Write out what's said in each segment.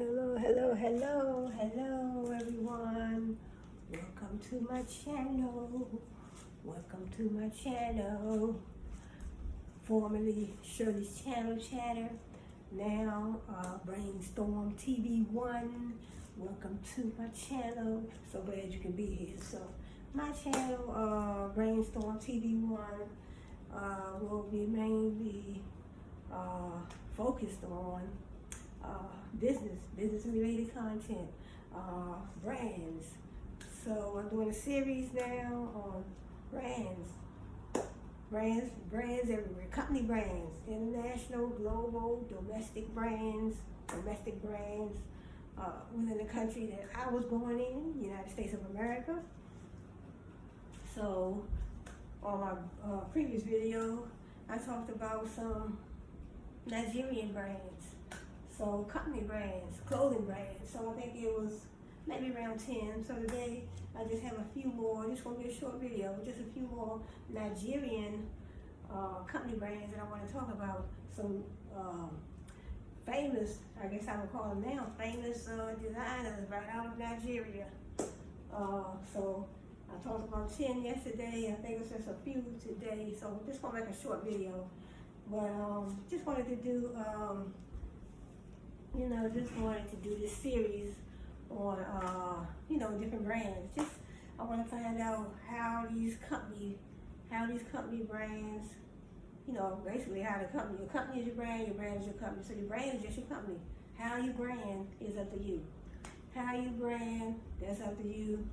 Hello, hello, hello, hello, everyone. Welcome to my channel. Welcome to my channel. Formerly Shirley's Channel Chatter. Now Brainstorm TV1. Welcome to my channel. So glad you can be here. So my channel, Brainstorm TV1, will be mainly focused on business related content, brands. So I'm doing a series now on brands everywhere, company brands, international, global, domestic brands within the country that I was born in, United States of America. So on my previous video, I talked about some Nigerian brands. So company brands, clothing brands. So I think it was maybe around 10. So today I just have a few more. This will be a short video, just a few more Nigerian company brands that I want to talk about. Some famous, I guess I would call them now, famous designers right out of Nigeria. So I talked about 10 yesterday. I think it's just a few today. So just want to make a short video. But just wanted to do just wanted to do this series on, different brands. Just, I want to find out how these company brands, basically how your company is your brand is your company. So your brand is just your company. How you brand is up to you. How you brand, that's up to you.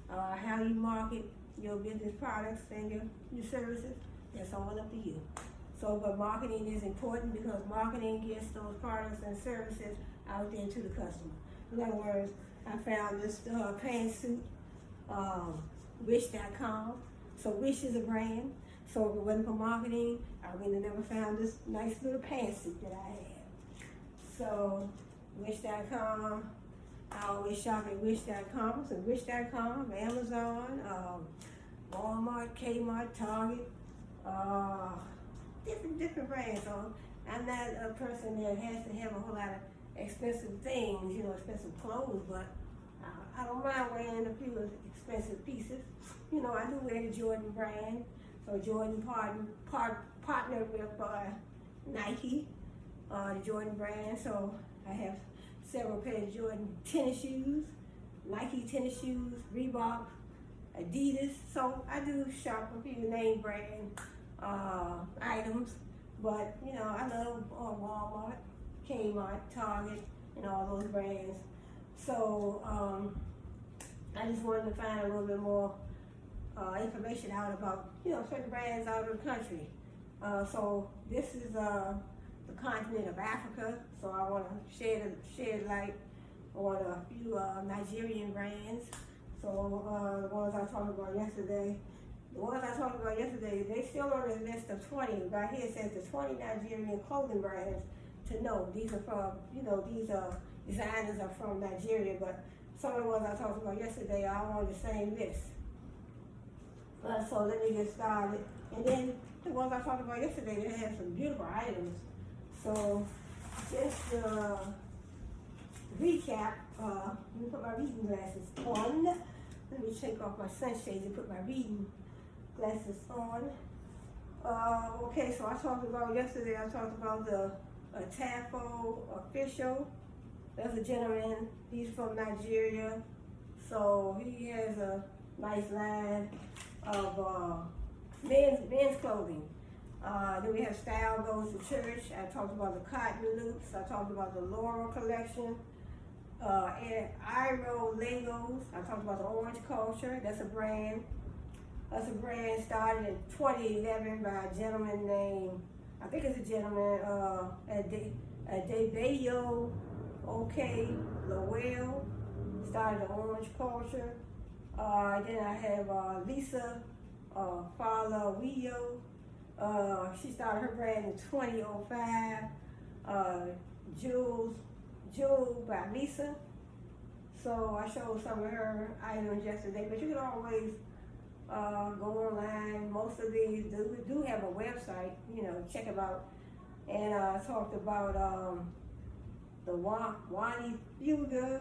How you market your business products and your services, that's all up to you. So, but marketing is important because marketing gets those products and services out there to the customer. In other words, I found this pantsuit, Wish.com. So Wish is a brand. So if it wasn't for marketing, I would have never found this nice little pantsuit that I have. So Wish.com, I always shop at Wish.com. So Wish.com, Amazon, Walmart, Kmart, Target, different brands. So I'm not a person that has to have a whole lot of expensive things, expensive clothes, but I don't mind wearing a few expensive pieces. I do wear the Jordan brand. So Jordan partnered with Nike, the Jordan brand. So I have several pairs of Jordan tennis shoes, Nike tennis shoes, Reebok, Adidas. So I do shop a few name brand items, but I love Walmart, Kmart, Target, and all those brands. So I just wanted to find a little bit more information out about certain brands out of the country. So this is the continent of Africa. So I want to shed light on a few Nigerian brands. So the ones I talked about yesterday. They still on the list of 20. Right here it says the 20 Nigerian clothing brands to know. These are from, these designers are from Nigeria, but some of the ones I talked about yesterday are all on the same list. So let me get started. And then the ones I talked about yesterday, they have some beautiful items. So just recap, let me put my reading glasses on. Let me take off my sunshades and put my reading glasses on. Okay, so I talked about the Tafo official. That's a gentleman. He's from Nigeria. So he has a nice line of men's clothing. Then we have Style Goes to Church. I talked about the cotton loops. I talked about the Laurel collection. And Iro Legos. I talked about the Orange Culture. That's a brand. Started in 2011 by a gentleman named, I think it's a gentleman, Debayo OK Lowell. Started the Orange Culture. Then I have Lisa Falawiyo. She started her brand in 2005. Jewel by Lisa. So I showed some of her items yesterday, but you can always go online. Most of these do have a website, check them out. And I talked about the Wani Fuga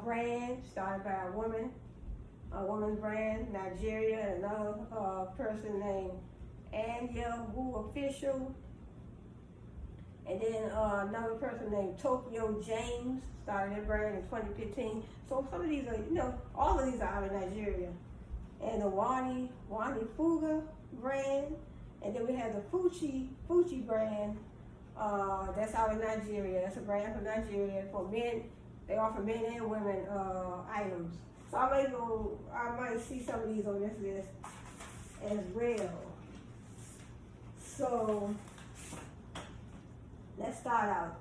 brand, started by a woman's brand, Nigeria, and another person named Anya Wu Official. And then another person named Tokyo James started that brand in 2015. So some of these are, all of these are out of Nigeria. And the Wani Fuga brand, and then we have the Fuchi brand, that's out of Nigeria. That's a brand from Nigeria for men. They offer men and women items. So I might see some of these on this list as well. So let's start out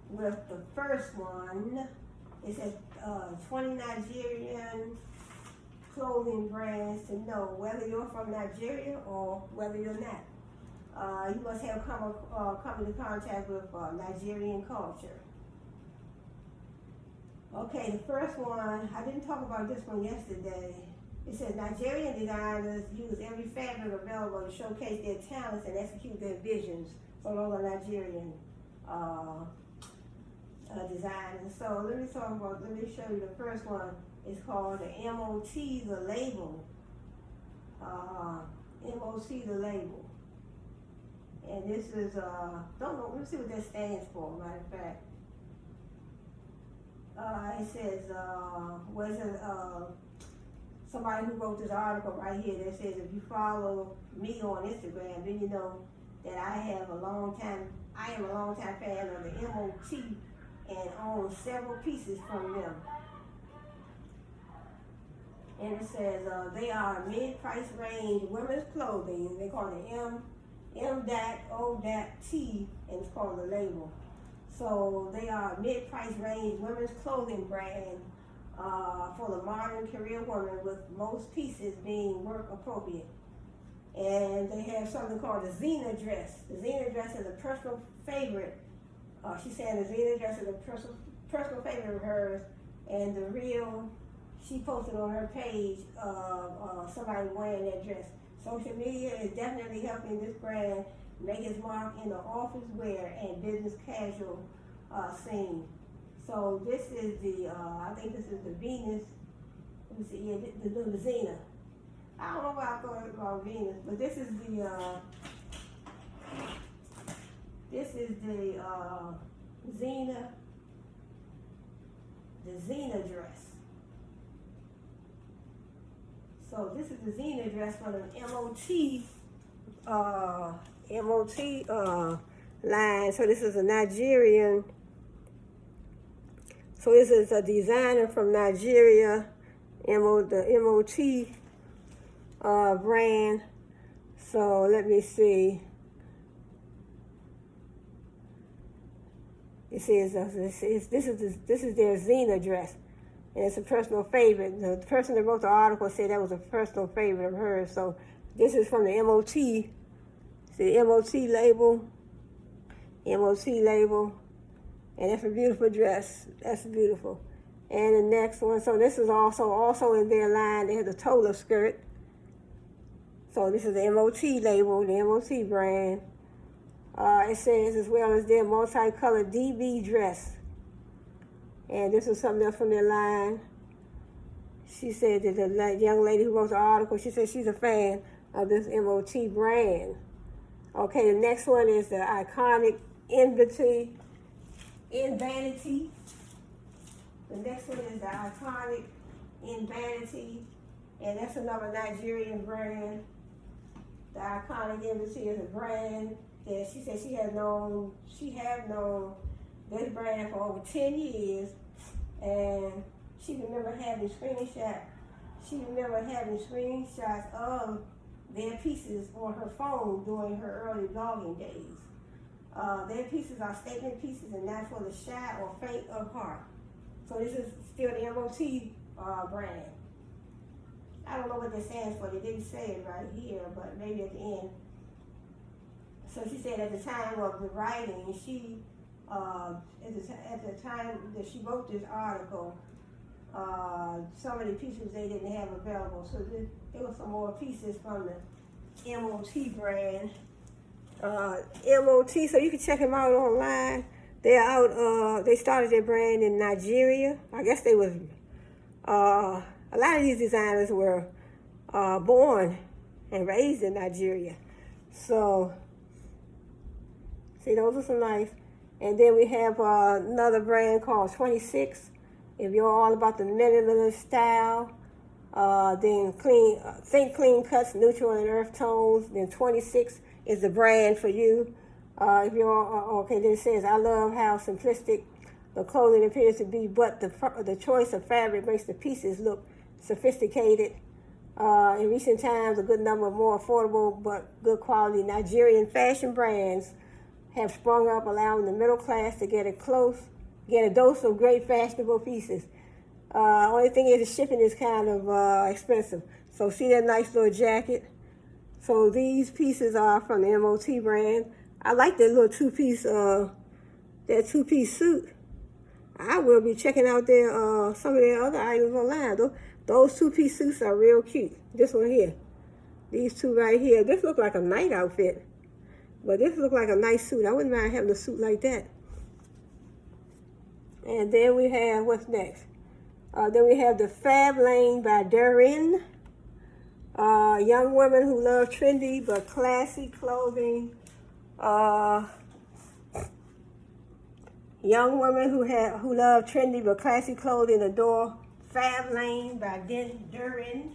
with the first one. It says 20 Nigerian clothing brands to know whether you're from Nigeria or whether you're not. You must have come into contact with Nigerian culture. Okay, the first one, I didn't talk about this one yesterday. It says Nigerian designers use every fabric available to showcase their talents and execute their visions. So those are Nigerian designers. So let me show you the first one. It's called the M.O.T, the label. M.O.T, the label. And this is, let me see what that stands for, matter of fact. It says, somebody who wrote this article right here that says, if you follow me on Instagram, then you know that I am a long time fan of the M.O.T and own several pieces from them. And it says they are mid-price range women's clothing. They call it M.O.T, and it's called the label. So they are mid-price range women's clothing brand for the modern career woman, with most pieces being work appropriate. And they have something called the Xena dress. The Xena dress is a personal favorite. She's saying the Xena dress is a personal favorite of hers, and she posted on her page somebody wearing that dress. Social media is definitely helping this brand make its mark in the office wear and business casual scene. So this is I think this is the Venus. Let me see, the Xena. I don't know why I thought it was called Venus, but this is the Xena dress. So this is the Xena dress from the M.O.T line. So this is a Nigerian. So this is a designer from Nigeria, the M.O.T brand. So let me see. It says this is their Xena dress, and it's a personal favorite. The person that wrote the article said that was a personal favorite of hers. So this is from the M.O.T. It's the M.O.T label, and it's a beautiful dress. That's beautiful. And the next one, so this is also in their line. They have the Tola skirt. So this is the M.O.T label, the M.O.T brand. It says as well as their multicolored DB dress. And this is something else from their line. She said that the young lady who wrote the article, she said she's a fan of this M.O.T brand. Okay, the next one is the iconic In Vanity. The next one is the iconic In Vanity, and that's another Nigerian brand. The iconic In Vanity is a brand that she said she have known this brand for over 10 years, and she remember having screenshots of their pieces on her phone during her early blogging days. Their pieces are statement pieces and not for the shy or faint of heart. So this is still the M.O.T brand. I don't know what that stands for. They didn't say it right here, but maybe at the end. So she said at the time of the writing, she at the time that she wrote this article, some of the pieces they didn't have available. So there were some more pieces from the M.O.T brand. M.O.T, so you can check them out online. They're out, they started their brand in Nigeria. I guess they was, a lot of these designers were born and raised in Nigeria. So, see, those are some nice. And then we have another brand called 26. If you're all about the minimalist style, then think clean cuts, neutral and earth tones, then 26 is the brand for you. If you're okay, then it says, I love how simplistic the clothing appears to be, but the choice of fabric makes the pieces look sophisticated. In recent times, a good number of more affordable but good quality Nigerian fashion brands have sprung up, allowing the middle class to get a dose of great fashionable pieces. Only thing is, the shipping is kind of expensive. So see that nice little jacket? So these pieces are from the M.O.T brand. I like that little two-piece suit. I will be checking out some of their other items online. Those two-piece suits are real cute. This one here. These two right here. This look like a night outfit. But this look like a nice suit. I wouldn't mind having a suit like that. And then we have, what's next? Then we have the Fab Lane by Durin. Young women who love trendy but classy clothing. Young women who love trendy but classy clothing adore Fab Lane by Durin.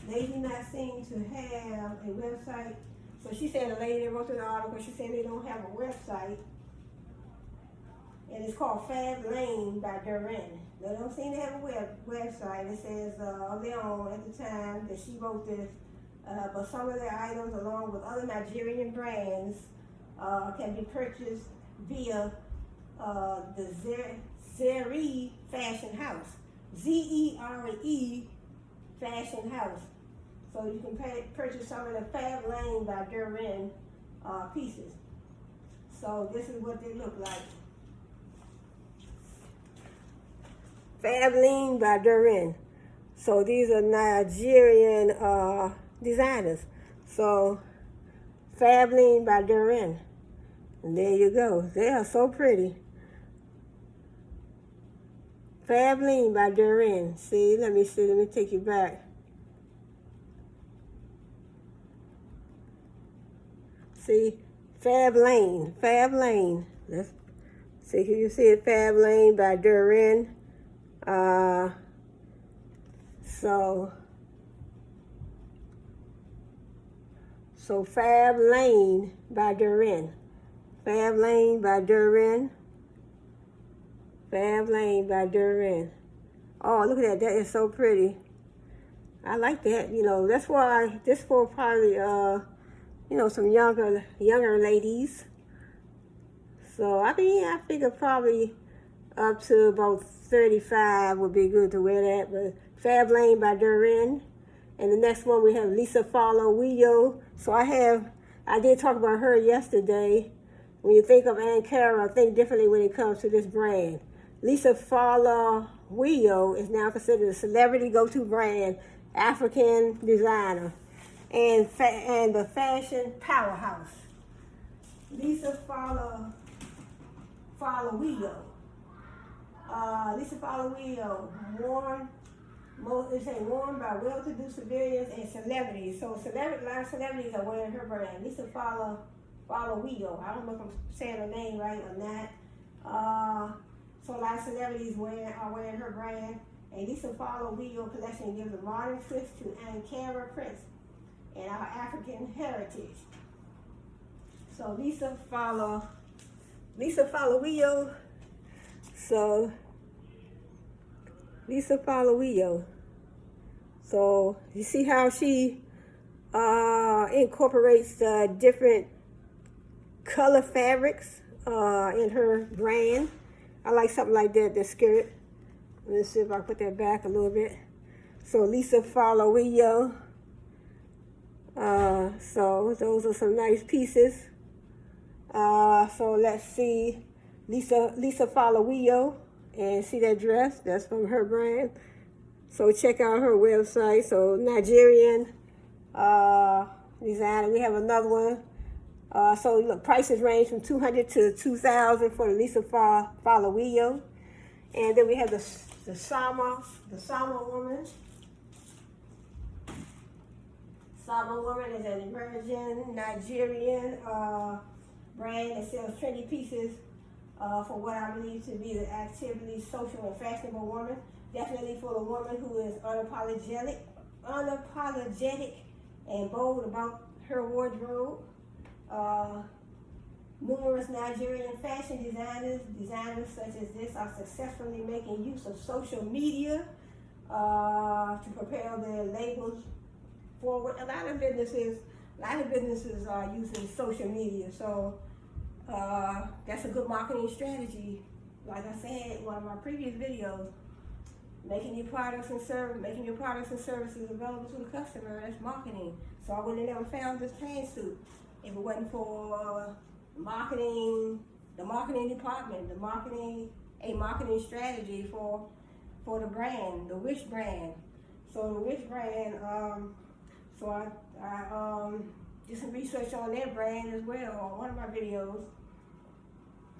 They do not seem to have a website. So she said, the lady that wrote the article, she said they don't have a website. And it's called Fab Lane by Durin. They don't seem to have a website. It says of their own at the time that she wrote this. But some of their items, along with other Nigerian brands, can be purchased via the Zere Fashion House. Zere Fashion House. So you can purchase some of the Fab Lane by Durin pieces. So this is what they look like. Fab Lane by Durin. So these are Nigerian designers. So Fab Lane by Durin. And there you go. They are so pretty. Fab Lane by Durin. See, let me take you back. See, Fab Lane. Let's see, can you see it? Fab Lane by Durin. So Fab Lane by Durin. Fab Lane by Durin. Fab Lane by Durin. Oh, look at that. That is so pretty. I like that. You know, that's why this for probably some younger ladies. So I figure probably up to about 35 would be good to wear that. But Fab Lane by Durin. And the next one we have Lisa Follow. So I did talk about her yesterday. When you think of Ankara, think differently when it comes to this brand. Lisa Follow is now considered a celebrity go-to brand, African designer, and the fashion powerhouse. Lisa Follow. Lisa Follow, worn by well-to-do civilians and celebrities. So a lot of celebrities are wearing her brand. Lisa Follow. I don't know if I'm saying her name right or not. So a lot of celebrities are wearing her brand. And Lisa Follow collection gives a modern twist to Ankara prints and our African heritage. So Lisa Follow. So Lisa Follow. So you see how she incorporates different color fabrics in her brand. I like something like that, the skirt. Let's see if I can put that back a little bit. So Lisa Follow. So those are some nice pieces. So let's see, Lisa Follow, and see that dress? That's from her brand. So check out her website. So Nigerian designer. We have another one. So look, prices range from $200 to $2,000 for the Lisa Falawillo. And then we have the Sama woman. Sama woman is an emerging Nigerian brand that sells trendy pieces for what I believe to be the actively social and fashionable woman. Definitely for the woman who is unapologetic and bold about her wardrobe. Numerous Nigerian fashion designers such as this are successfully making use of social media to propel their labels forward. A lot of businesses are using social media, so that's a good marketing strategy. Like I said in one of my previous videos, making your products and services available to the customer, that's marketing. So I would have never found this pantsuit if it wasn't for marketing, the marketing department, a marketing strategy for the brand, the Wish brand. So the Wish brand, so I did some research on their brand as well on one of my videos.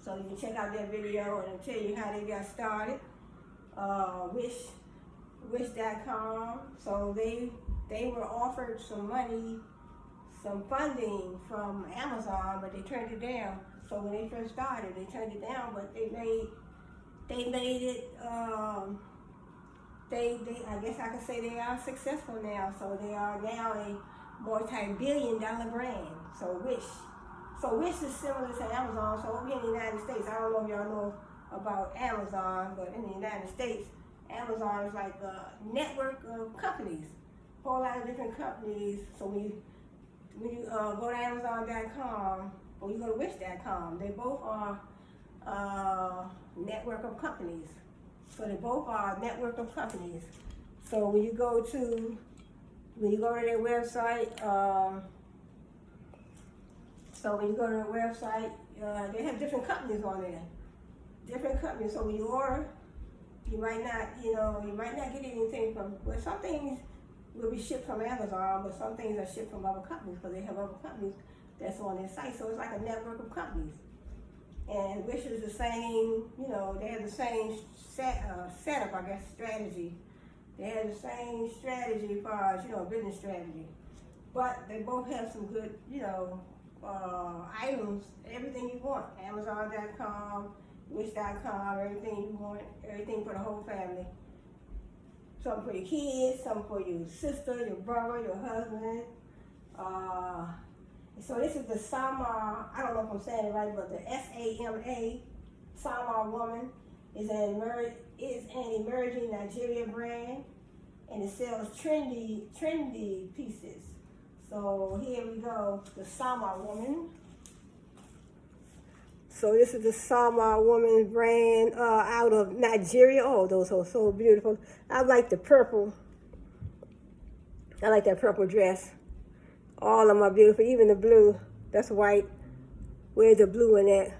So you can check out that video and it'll tell you how they got started. Wish.com. So they were offered some money, some funding from Amazon, but they turned it down. So when they first started, they turned it down, but they made it. I guess I could say they are successful now. So they are now a multi-billion-dollar brand. So Wish is similar to Amazon. So over here in the United States, I don't know if y'all know about Amazon, but in the United States, Amazon is like a network of companies, a whole lot of different companies. So when you go to Amazon.com or you go to Wish.com, they both are network of companies. So they both are a network of companies. So when you go to their website, they have different companies on there. Different companies. So when you order, you might not get anything from, well, some things will be shipped from Amazon, but some things are shipped from other companies because they have other companies that's on their site. So it's like a network of companies. And Wish is the same, they have the same setup, I guess, strategy. They have the same strategy as far as, business strategy. But they both have some good, items, everything you want. Amazon.com, Wish.com, everything you want, everything for the whole family. Something for your kids, something for your sister, your brother, your husband. So this is the Sama, I don't know if I'm saying it right, but the S-A-M-A, Sama woman, is an emerging Nigerian brand, and it sells trendy pieces. So here we go, the Sama woman. So this is the Sama woman brand out of Nigeria. Oh, those are so beautiful. I like the purple. I like that purple dress. All of them are beautiful, even the blue. That's white. Where's the blue one at?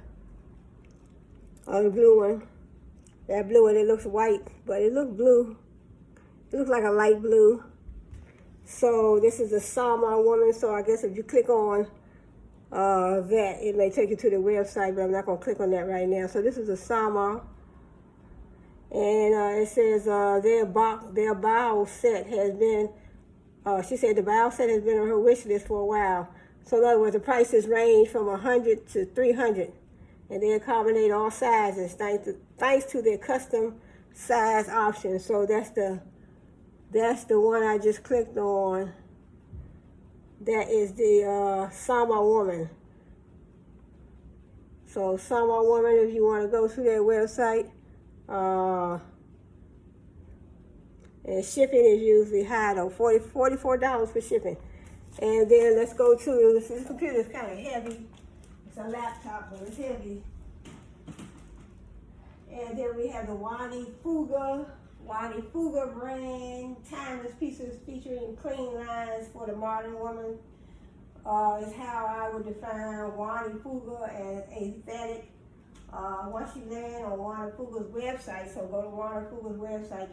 Oh, the blue one. That blue one, it looks white, but it looks blue. It looks like a light blue. So this is a Sama woman. So I guess if you click on that, it may take you to the website, but I'm not going to click on that right now. So this is a Sama. And it says their bow set has been, she said the bow set has been on her wish list for a while. So in other words, the prices range from $100 to $300. And they accommodate all sizes thanks to their custom size options. So that's the one I just clicked on. That is the Sama woman. So Sama woman, if you want to go to their website, and shipping is usually high though, $44 for shipping. And then let's go to, this computer is kind of heavy. It's a laptop, but it's heavy. And then we have the Wani Fuga brand, timeless pieces featuring clean lines for the modern woman. Is how I would define Wani Fuga as aesthetic. Once you land on Wani Fuga's website, so go to Wani Fuga's website,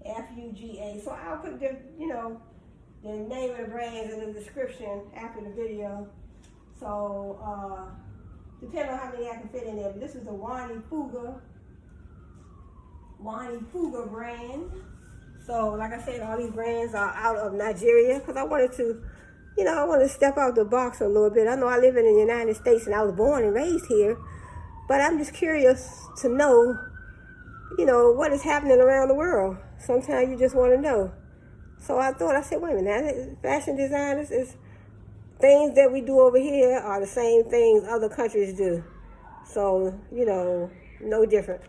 WANNIFUGA. So I'll put the, the name of the brands in the description after the video. So, depending on how many I can fit in there. But this is the Wani Fuga brand. So, like I said, all these brands are out of Nigeria because I wanted to, I want to step out the box a little bit. I know I live in the United States and I was born and raised here, but I'm just curious to know, what is happening around the world. Sometimes you just want to know. So I said, wait a minute, fashion designers is things that we do over here are the same things other countries do. So, no different.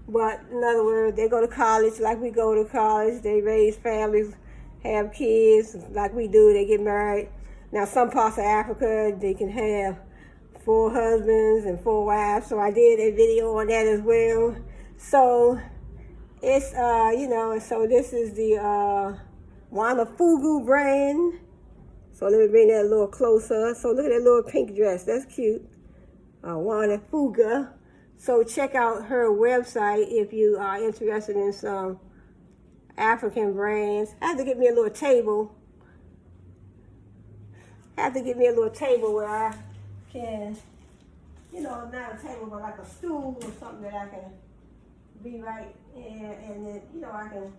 But in other words, they go to college like we go to college. They raise families, have kids like we do. They get married. Now, some parts of Africa, they can have 4 husbands and 4 wives. So I did a video on that as well. So it's, so this is the Wanafugu brand. So let me bring that a little closer. So look at that little pink dress. That's cute. Wanafuga. So check out her website if you are interested in some African brands. I have to get me a little table. Where I can, not a table, but like a stool or something that I can be right in, and then, I can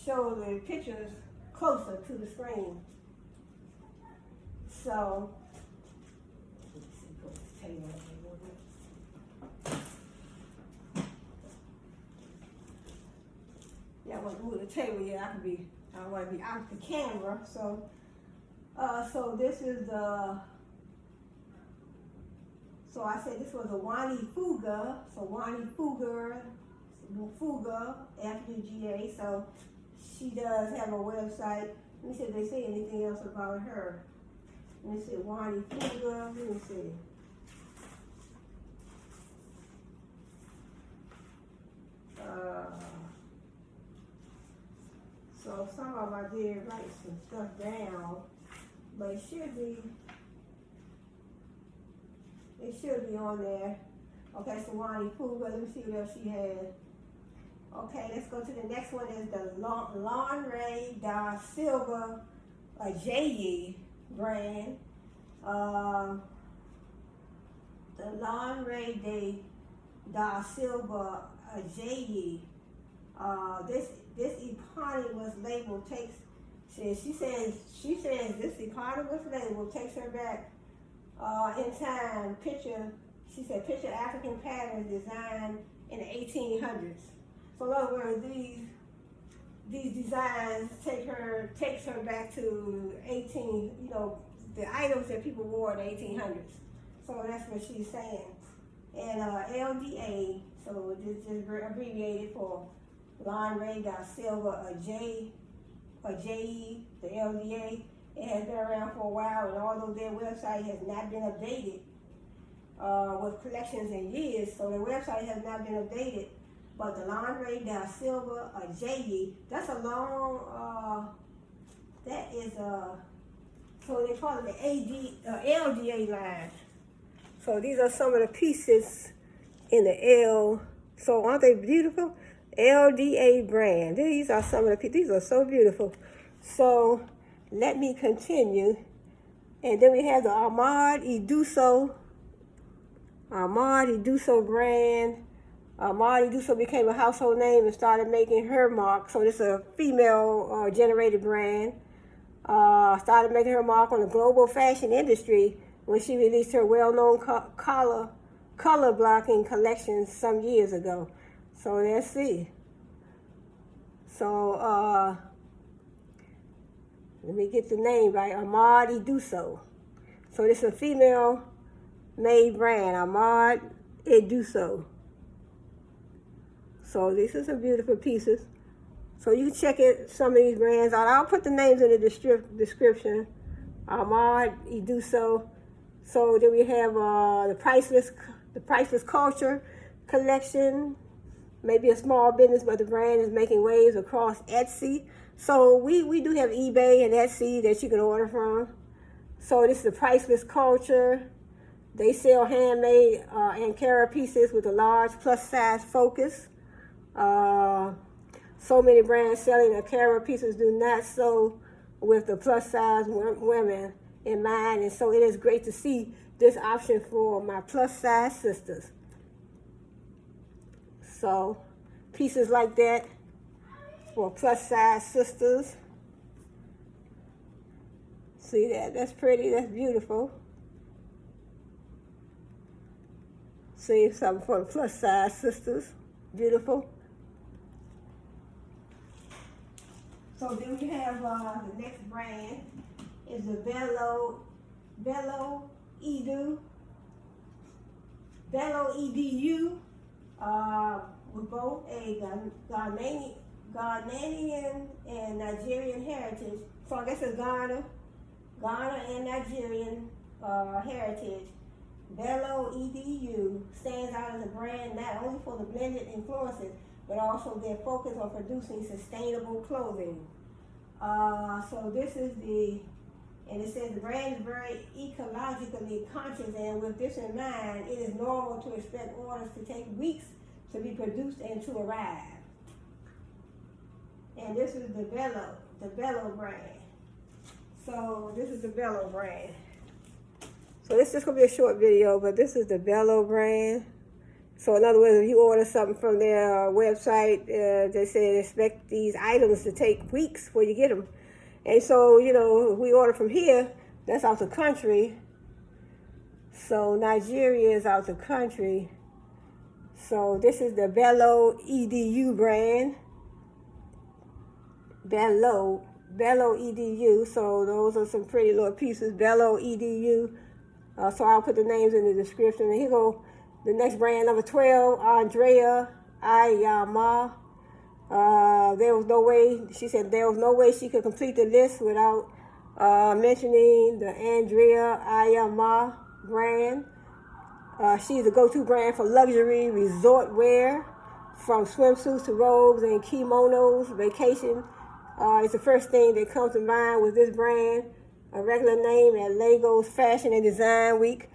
show the pictures closer to the screen. So, let's see, put this table up a little bit. Yeah, I want to move the table. Yeah, I don't want to be out the camera. So, so this is the. So I said this was a Wani Fuga. So Wani Fuga, Fuga. So she does have a website. Let me see if they say anything else about her. Let me see, Wani Fuga. Let me see. So some of them I did write some stuff down, but it should be on there. Okay, so Wani Fuga. Let me see what else she had. Okay, let's go to the next one. Is the Lanre da Silva Ajayi brand. The Lanre da Silva Ajayi. This eponymous label takes. She says this eponymous label takes her back in time. She said picture African patterns designed in the 1800s. So in other words, these designs takes her back to the items that people wore in the 1800s. So that's what she's saying. And LDA, so this is abbreviated for Lanre da Silva Ajayi, the LDA. It has been around for a while, and although their website has not been updated with collections in years, so their website has not been updated. But the Lanre da Silva Ajayi, that's a long, so they call it the LDA line. So these are some of the pieces in the L. So aren't they beautiful? LDA brand. These are some of the pieces. These are so beautiful. So let me continue. And then we have the M.O.T brand. M.O.T became a household name and started making her mark. So this is a female generated brand. Started making her mark on the global fashion industry when she released her well-known color blocking collection some years ago. So let's see. So let me get the name right. M.O.T. So this is a female-made brand. M.O.T. So these are some beautiful pieces. So you can check some of these brands out. I'll put the names in the description. M.O.T. So then we have the Priceless Culture collection. Maybe a small business, but the brand is making waves across Etsy. So we do have eBay and Etsy that you can order from. So this is the Priceless Culture. They sell handmade Ankara pieces with a large plus size focus. So many brands selling Ankara pieces do not so with the plus size women in mind. And so it is great to see this option for my plus size sisters. So pieces like that for plus size sisters. See that? That's pretty. That's beautiful. See, something for the plus size sisters. Beautiful. So then we have the next brand is the Bello Edu. Bello EDU. With both a Ghanaian and Nigerian heritage. So I guess it's Ghana and Nigerian heritage. Bello EDU stands out as a brand not only for the blended influences, but also their focus on producing sustainable clothing. So this is and it says the brand is very ecologically conscious, and with this in mind, it is normal to expect orders to take weeks to be produced and to arrive. And this is the Bello brand. So this is the Bello brand. So this is going to be a short video, but this is the Bello brand. So in other words, if you order something from their website, they say expect these items to take weeks before you get them. And so, you know, if we order from here, that's out the country. So Nigeria is out the country. So this is the Bello EDU brand. Bello EDU. So those are some pretty little pieces. Bello EDU. So I'll put the names in the description. And here go the next brand, number 12, Andrea Ayama. There was no way, she said there was no way she could complete the list without mentioning the Andrea Ayama brand. She's the go-to brand for luxury resort wear, from swimsuits to robes and kimonos. Vacation is the first thing that comes to mind with this brand. A regular name at Lagos Fashion and Design Week.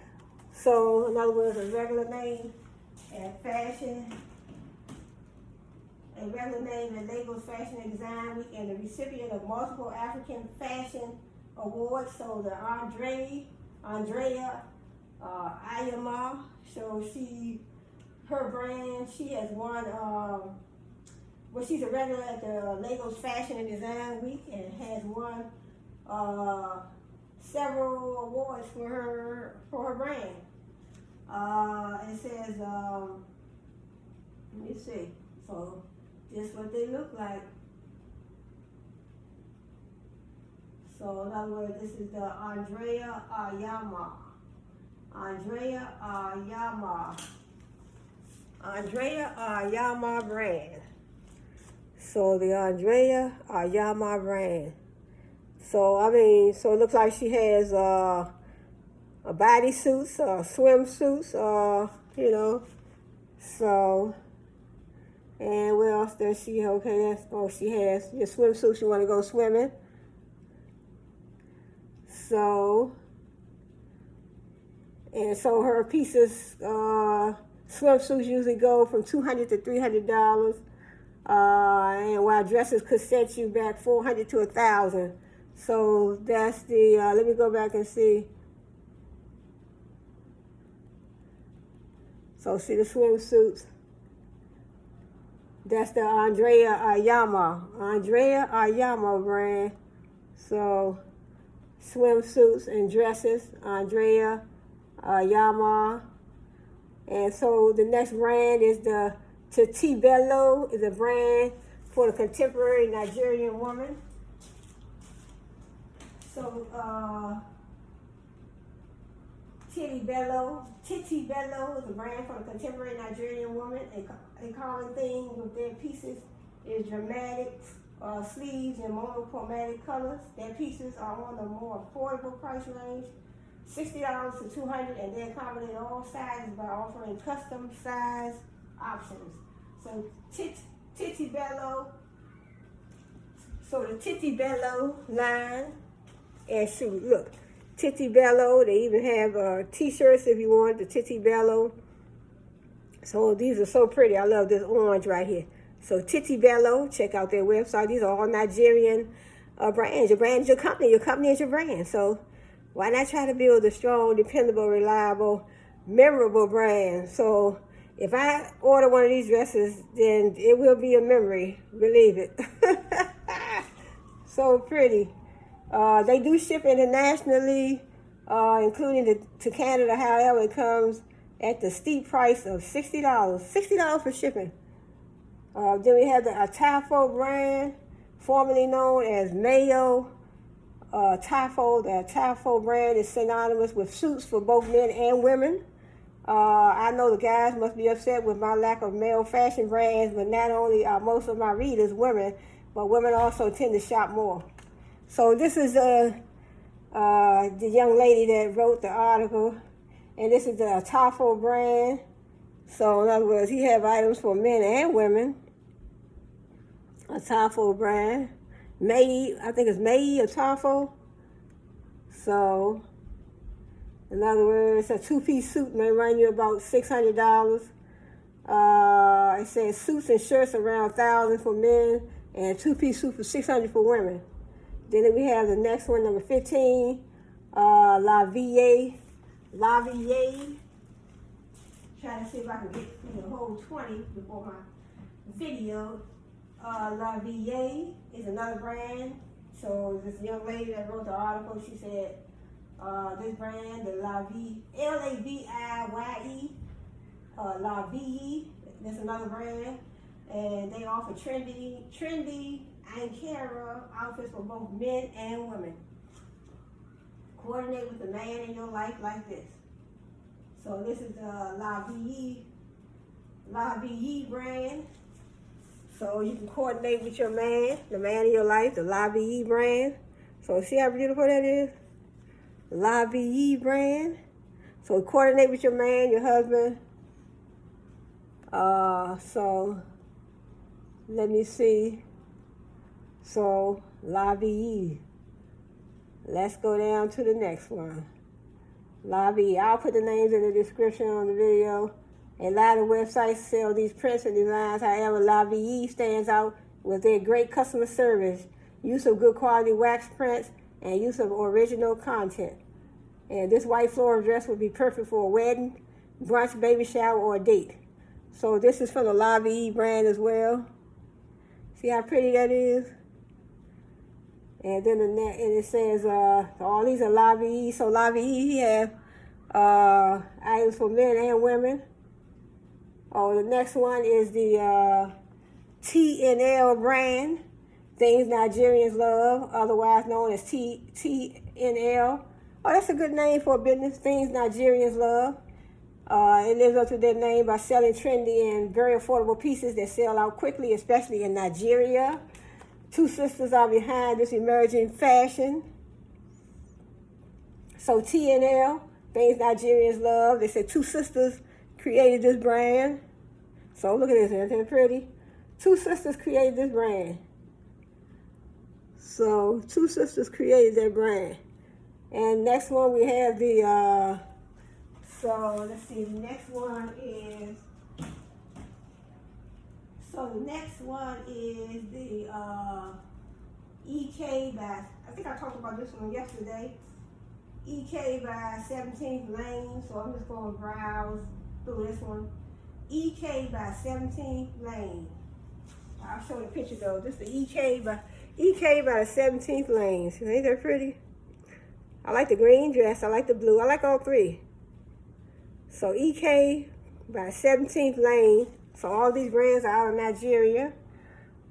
So, in other words, a regular name at Lagos Fashion and Design Week, and the recipient of multiple African fashion awards. So the Andrea Ayama. So her brand, she has won, she's a regular at the Lagos Fashion and Design Week and has won several awards for her brand. It says, let me see. So just what they look like. So in other words, this is the Andrea Ayama. Andrea Ayama brand. So the Andrea Ayama brand. So so it looks like she has a bodysuits, swimsuits, you know. So, and what else does she? Okay, she has your swimsuits. You want to go swimming. So, and so her pieces, swimsuits usually go from $200 to $300, and while dresses could set you back $400 to $1,000. So that's the, let me go back and see. So see the swimsuits. That's the Andrea Ayama brand. So swimsuits and dresses, Andrea Ayama. And so the next brand is the Titi Bello, is a brand for the contemporary Nigerian woman. So, Titi Bello is a brand for the contemporary Nigerian woman. A common theme with their pieces is dramatic sleeves and monochromatic colors. Their pieces are on the more affordable price range, $60 to $200, and they accommodate all sizes by offering custom size options. So Titi Bello. So the Titi Bello line. And shoot, look, Titi Bello. They even have t-shirts if you want the Titi Bello. So these are so pretty. I love this orange right here. So Titi Bello, check out their website. These are all Nigerian brands. Your brand is your company is your brand. So why not try to build a strong, dependable, reliable, memorable brand? So if I order one of these dresses, then it will be a memory, believe it. So pretty. They do ship internationally, including to Canada. However, it comes at the steep price of $60. $60 for shipping. Then we have the TNLBrand, formerly known as Maju. The TNLBrand is synonymous with suits for both men and women. I know the guys must be upset with my lack of male fashion brands, but not only are most of my readers women, but women also tend to shop more. So this is the young lady that wrote the article, and this is the TNLBrand. So in other words, he have items for men and women. A TNLBrand. I think it's Made or TNL. So in other words, a two-piece suit may run you about $600. It says suits and shirts around $1,000 for men, and a two-piece suit for $600 for women. Then we have the next one, number 15, La Vie. Trying to see if I can get through the whole 20 before my video. La Vie is another brand. So this young lady that wrote the article, she said this brand, the La Vie, L-A-V-I-Y-E, La Vie, that's another brand. And they offer trendy Ankara outfits for both men and women. Coordinate with the man in your life like this. So this is the La Vie brand. So you can coordinate with your man, the man in your life, the La Vie brand. So see how beautiful that is? La Vie brand. So coordinate with your man, your husband. So let me see. So La Vie. Let's go down to the next one. La Vie. I'll put the names in the description on the video. A lot of websites sell these prints and designs. However, La Vie stands out with their great customer service, use of good quality wax prints, and use of original content. And this white floral dress would be perfect for a wedding, brunch, baby shower, or a date. So this is from the La Vie brand as well. See how pretty that is? And then it says all these are La Vie. So La Vie have items for men and women. Oh, the next one is the TNLBrand, Things Nigerians Love, otherwise known as TNL. Oh, that's a good name for a business, Things Nigerians Love. It lives up to their name by selling trendy and very affordable pieces that sell out quickly, especially in Nigeria. Two sisters are behind this emerging fashion. So TNL, Things Nigerians Love, they said two sisters created this brand. So look at this, isn't it pretty? Two sisters created this brand. So two sisters created that brand. And next one we have the, so let's see, the next one is the EK by, I think I talked about this one yesterday. EK by 17th Lane, so I'm just going to browse through this one. EK by 17th Lane. I'll show the picture though. This is the EK by the 17th Lane. Ain't that pretty? I like the green dress. I like the blue. I like all three. So EK by 17th Lane. So all these brands are out of Nigeria.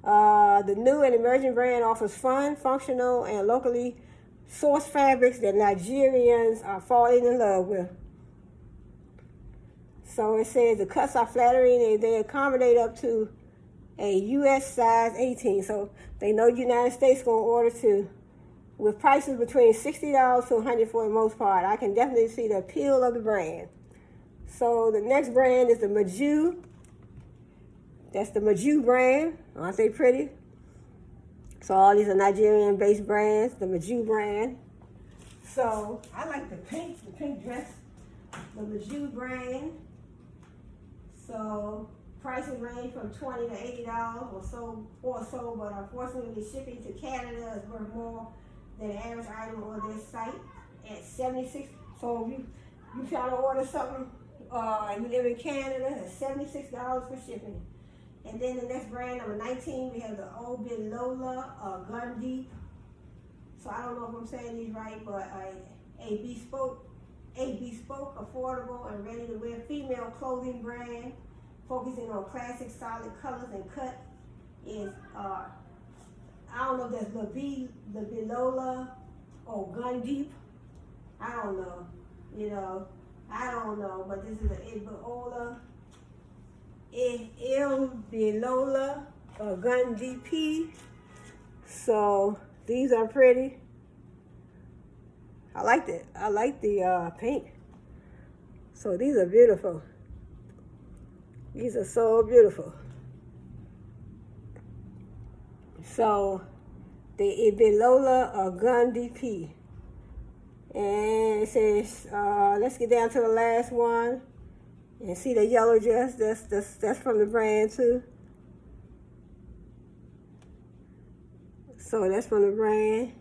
The new and emerging brand offers fun, functional, and locally sourced fabrics that Nigerians are falling in love with. So it says the cuts are flattering and they accommodate up to a U.S. size 18. So they know the United States going to order too. With prices between $60 to $100 for the most part. I can definitely see the appeal of the brand. So the next brand is the Maju. That's the Maju brand. Aren't they pretty? So all these are Nigerian-based brands, the Maju brand. So I like the pink dress, the Maju brand. So Prices range from $20 to $80 or so, but unfortunately shipping to Canada is worth more than the average item on their site at 76. So if you try to order something and you live in Canada, it's $76 for shipping. And then the next brand, number 19, we have the Obilola Gun Deep. So I don't know if I'm saying these right, but a bespoke, affordable, and ready-to-wear female clothing brand focusing on classic solid colors and cut is, I don't know if that's the Bilola or Gun Deep. I don't know, I don't know, but this is Il Bilola Gun DP. So these are pretty. I like it. I like the pink. So these are beautiful. These are so beautiful. So the Ibilola Gun DP. And it says, let's get down to the last one. And see the yellow dress, that's from the brand too. So that's from the brand.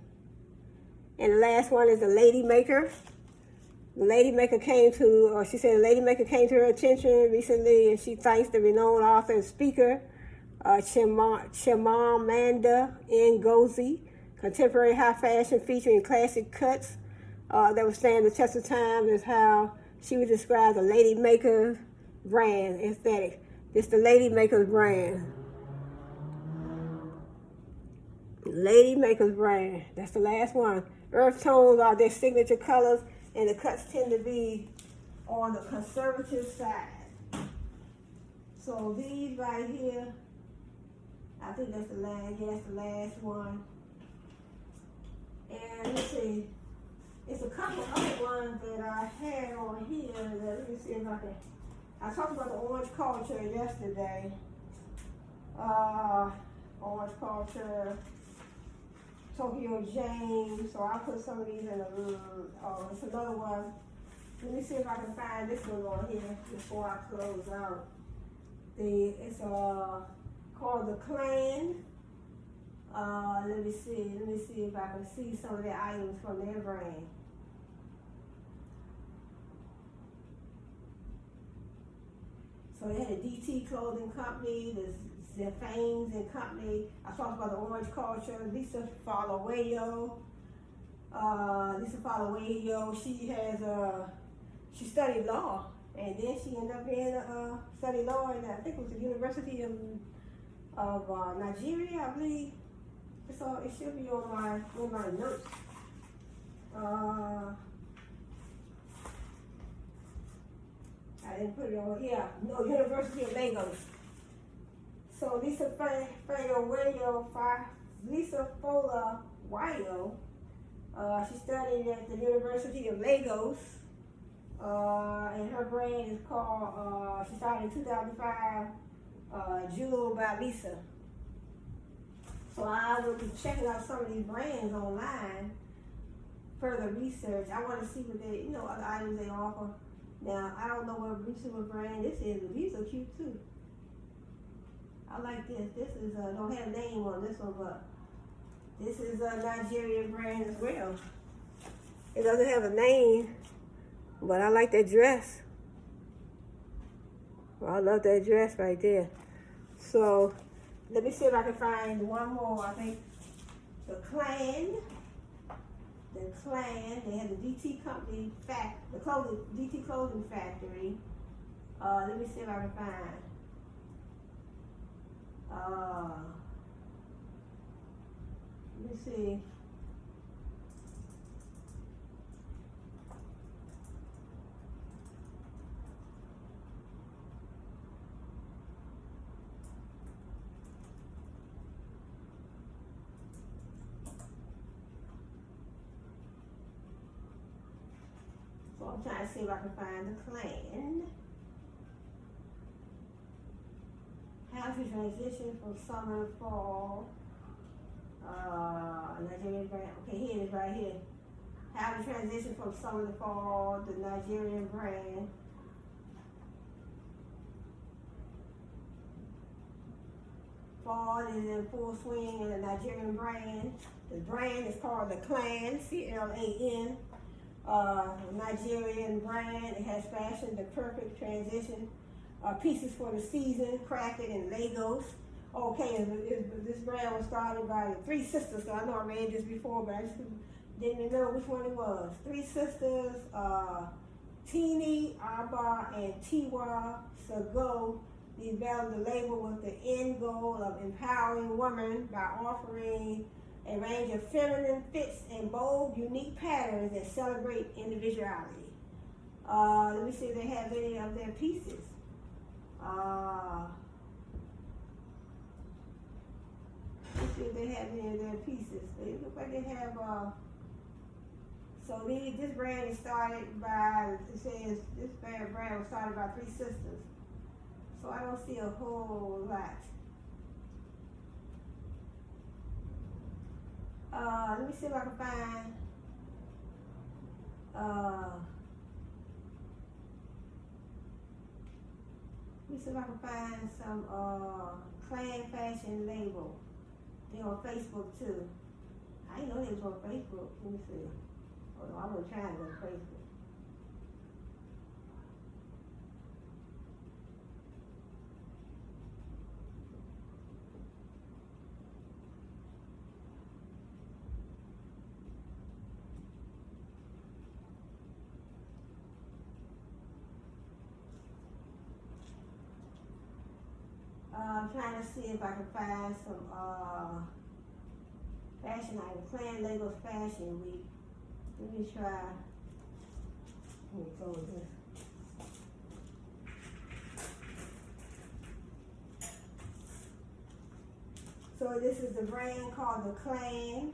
And the last one is the Lady Maker. The Lady Maker she said the Lady Maker came to her attention recently, and she thanks the renowned author and speaker, Chimamanda Ngozi, contemporary high fashion featuring classic cuts that will stand the test of time is how she would describe the Lady Maker brand aesthetic. It's the Lady Maker's brand. Lady Maker's brand. That's the last one. Earth tones are their signature colors, and the cuts tend to be on the conservative side. So these right here, I think that's the last one. And let's see, it's a couple other ones that I had on here. Let me see if I can. I talked about the orange culture yesterday. Orange culture, Tokyo James. So I'll put some of these in it's another one. Let me see if I can find this one on here before I close out. It's called the Clan. Let me see if I can see some of the items from their brand. So they had a DT Clothing Company, the Zefanes and Company. I talked about the orange culture. Lisa Falawayo. She studied law, and then she ended up being studied law in I think it was the University of Nigeria, I believe. So it should be on my notes. I didn't put it on. University of Lagos. So Lisa Falawayo, she studied at the University of Lagos, and her brand is called. She started in 2005. Jewel by Lisa. So I will be checking out some of these brands online, further research. I want to see what they, other items they offer. Now, I don't know what brand this is, but these are cute too. I like this. This is, don't have a name on this one, but this is a Nigerian brand as well. It doesn't have a name, but I like that dress. Well, I love that dress right there. So, let me see if I can find one more. I think the Clan, they had the DT Company DT Clothing Factory. Let me see if I can find. Let me see. So I'm trying to see if I can find the Clan. How to transition from summer to fall. Nigerian brand. Okay, here it is right here. How to transition from summer to fall, the Nigerian brand. Fall is in full swing in the Nigerian brand. The brand is called the Clan, C-L-A-N. Nigerian brand. It has fashioned the perfect transition. Pieces for the season, crafted in Legos. Okay, this brand was started by three sisters. So I know I read this before, but I just didn't know which one it was. Three sisters, Tini, Abba, and Tiwa Sago developed the label with the end goal of empowering women by offering a range of feminine fits and bold, unique patterns that celebrate individuality. Let me see if they have any of their pieces. Let's see if they have any of their pieces. They look like they have, so this brand is started by, it says this brand was started by three sisters. So I don't see a whole lot. Let me see if I can find, let me see if I can find some Clan fashion label. They're on Facebook too. I didn't know they was on Facebook. Let me see. Oh no, I'm gonna try to go to Facebook. I'm trying to see if I can find some fashion items. Clan Legos Fashion Week. Let me try. Let me close this. So this is the brand called the Clan.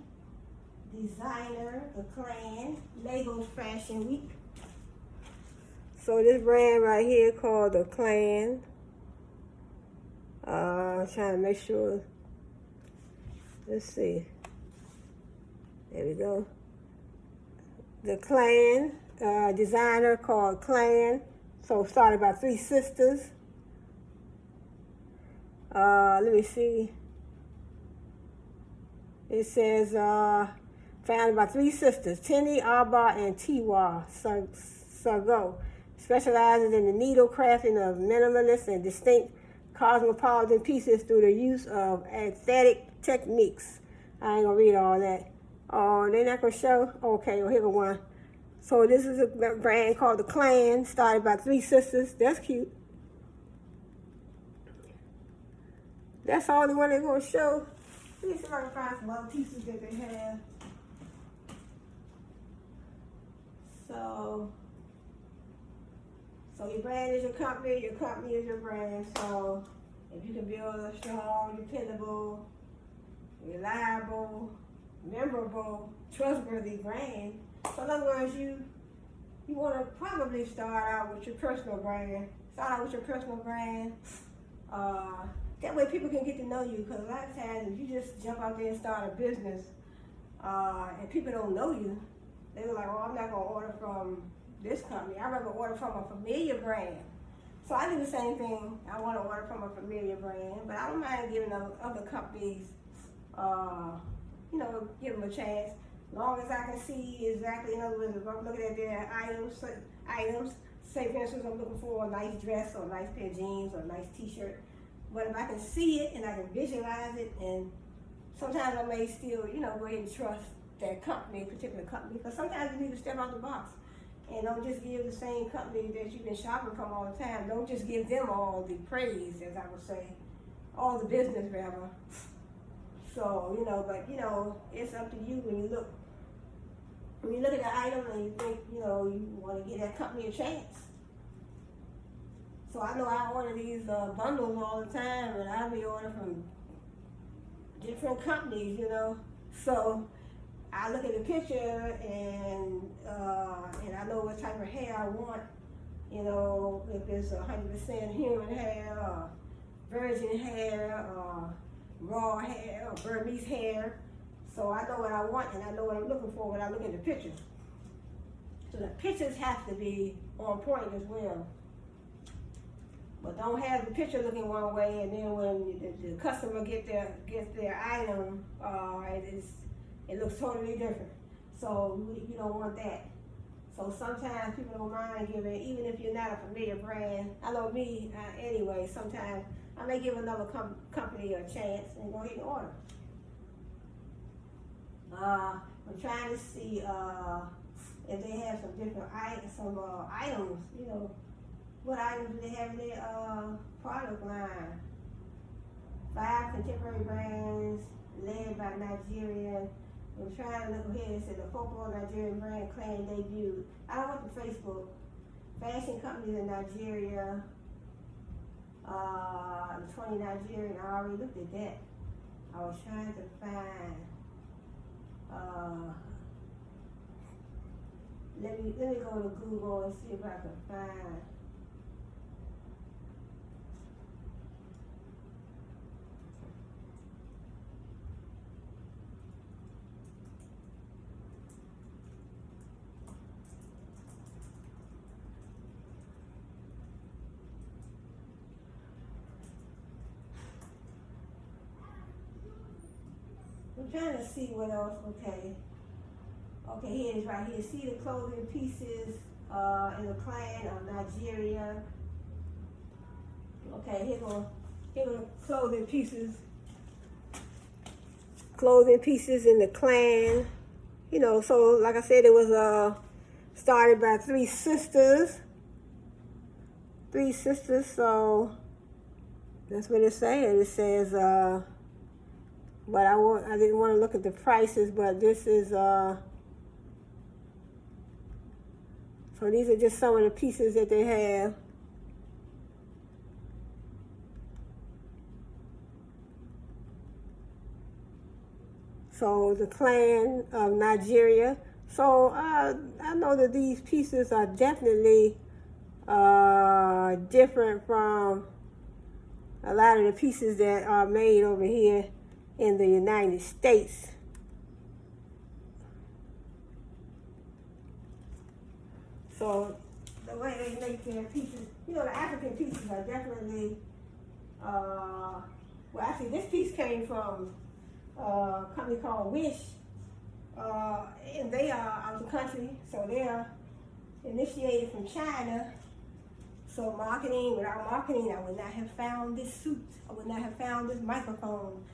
Designer, the Clan. Legos Fashion Week. So this brand right here called the Clan. I'm trying to make sure. Let's see. There we go. The Clan, designer called Clan. So started by three sisters. Let me see. It says founded by three sisters, Tini, Abba, and Tiwa Sago. Specializes in the needle crafting of minimalist and distinct cosmopolitan pieces through the use of aesthetic techniques. I ain't gonna read all that. Oh, they're not gonna show? Okay, well, here's one. So this is a brand called the Clan, started by three sisters. That's cute. That's the only one they're gonna show. Let me see if I can find some other pieces that they have. So your brand is your company is your brand. So if you can build a strong, dependable, reliable, memorable, trustworthy brand, so in other words, you want to probably start out with your personal brand. That way people can get to know you, because a lot of times if you just jump out there and start a business and people don't know you, they were like, oh, I'm not going to order from this company. I'd rather order from a familiar brand. So I do the same thing. I want to order from a familiar brand, but I don't mind giving other companies, give them a chance. As long as I can see exactly, in other words, if I'm looking at their items, say for instance, I'm looking for a nice dress or a nice pair of jeans or a nice t-shirt. But if I can see it and I can visualize it, and sometimes I may still, go ahead and trust that company, particular company, because sometimes you need to step out the box. And don't just give the same company that you've been shopping from all the time. Don't just give them all the praise, as I would say, all the business rather. So, it's up to you when you look at the item and you think, you want to give that company a chance. So I know I order these bundles all the time, and I'll be ordering from different companies, So I look at the picture and I know what type of hair I want, if it's 100% human hair, or virgin hair, or raw hair, or Burmese hair. So I know what I want and I know what I'm looking for when I look at the pictures. So the pictures have to be on point as well. But don't have the picture looking one way, and then when the customer gets their item, it looks totally different. So you don't want that. So sometimes people don't mind giving, even if you're not a familiar brand. I know me anyway. Sometimes I may give another company a chance and go ahead and order. I'm trying to see if they have some different items. You know, what items do they have in their product line? 5 contemporary brands led by Nigerian. I'm trying to look ahead. It said the folklore Nigerian brand clan debuted. I don't want the Facebook. Fashion companies in Nigeria. The 20 Nigerian. I already looked at that. I was trying to find. Let me go to Google and see if I can find. I'm trying to see what else. Okay, here it is right here. See the clothing pieces in the clan of Nigeria. Okay, here go clothing pieces. Clothing pieces in the clan. You know, so like I said, it was started by 3 sisters. 3 sisters, so that's what it's saying. It says, but I didn't want to look at the prices, but this is, so these are just some of the pieces that they have. So the clan of Nigeria. So I know that these pieces are definitely different from a lot of the pieces that are made over here in the United States. So the way they make their pieces, you know, the African pieces are definitely, well actually this piece came from a company called Wish, and they are out of the country, so they are initiated from China. So without marketing, I would not have found this suit. I would not have found this microphone.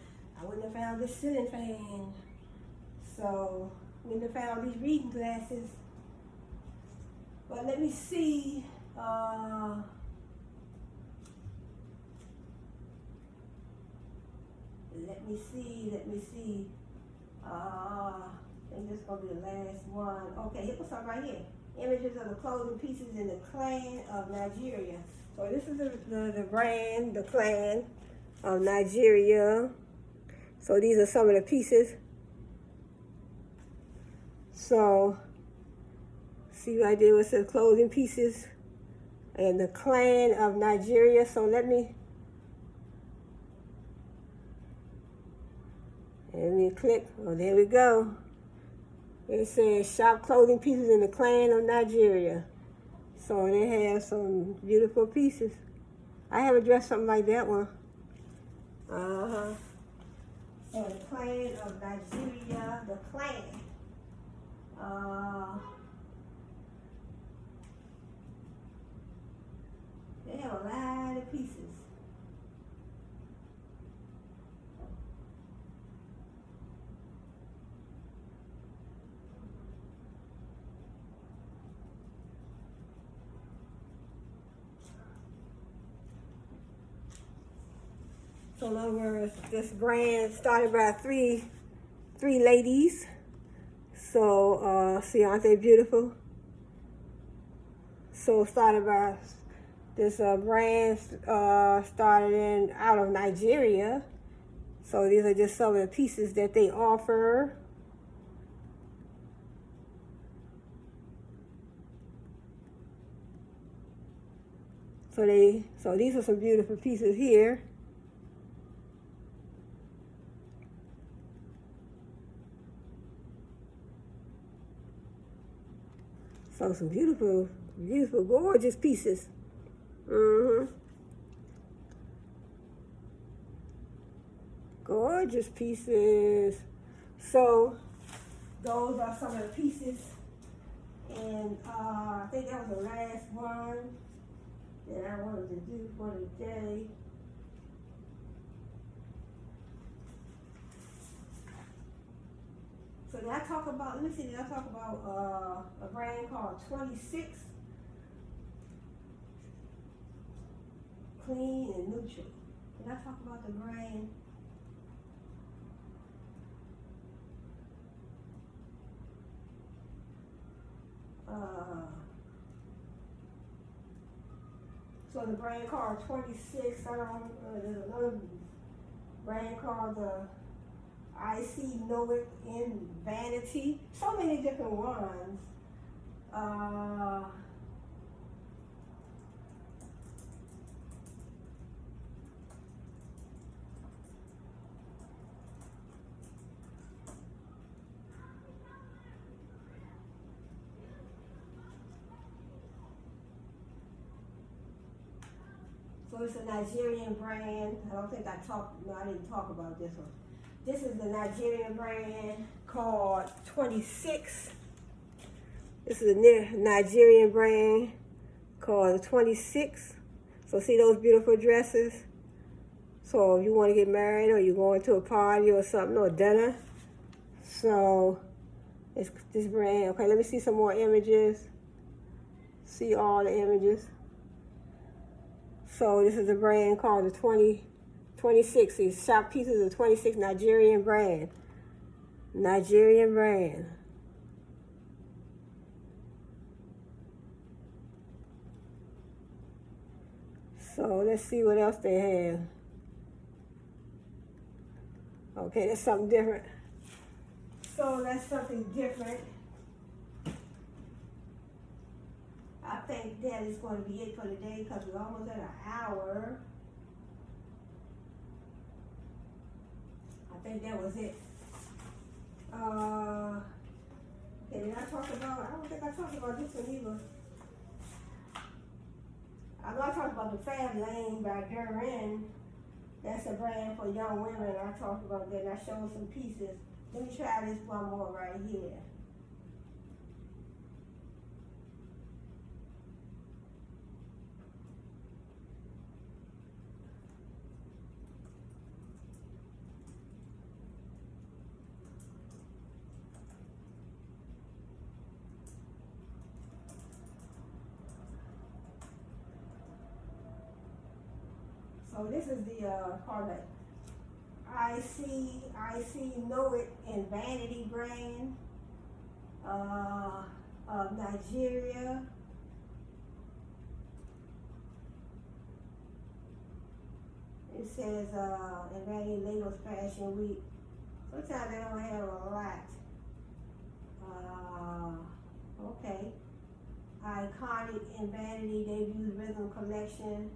I wouldn't have found this ceiling fan. So, wouldn't have found these reading glasses. But let me see. Let me see. I think this is going to be the last one. Okay, here was something right here. Images of the clothing pieces in the clan of Nigeria. So this is the brand, the clan of Nigeria. So these are some of the pieces. So, see what I did with the clothing pieces and the clan of Nigeria. So let me click. Oh, there we go. It says shop clothing pieces in the clan of Nigeria. So they have some beautiful pieces. I haven't dressed something like that one. So the clan of Nigeria, the clan. They have a lot of pieces. So in other words, this brand started by three ladies. So see, aren't they beautiful? So started by this brand started out of Nigeria. So these are just some of the pieces that they offer. So these are some beautiful pieces here. So some beautiful, beautiful, gorgeous pieces. Gorgeous pieces. So those are some of the pieces, and I think that was the last one that I wanted to do for the day. So did I talk about, let me see, did I talk about a brand called 26? Clean and neutral. Did I talk about the brand? So the brand called 26, there's another brand called the I See Know It in Vanity. So many different ones. So it's a Nigerian brand. I don't think I didn't talk about this one. This is the Nigerian brand called 26. This is a Nigerian brand called 26. So see those beautiful dresses? So if you want to get married or you're going to a party or something or dinner. So it's this brand. Okay, let me see some more images. See all the images. So this is a brand called the 26. These shop pieces of 26 Nigerian brand. Nigerian brand. So let's see what else they have. Okay, that's something different. So that's something different. I think that is going to be it for today because we're almost at an hour. I think that was it. Okay, did I talk about, I don't think I talked about this one either. I know I talked about the Fab Lane by NIGERIAN. That's a brand for young women. I talked about that and I showed some pieces. Let me try this one more right here. So this is the called it I See Know It in Vanity brand of Nigeria. It says in Vanity Lagos Fashion Week. Sometimes they don't have a lot. Okay. Iconic in Vanity debut rhythm collection.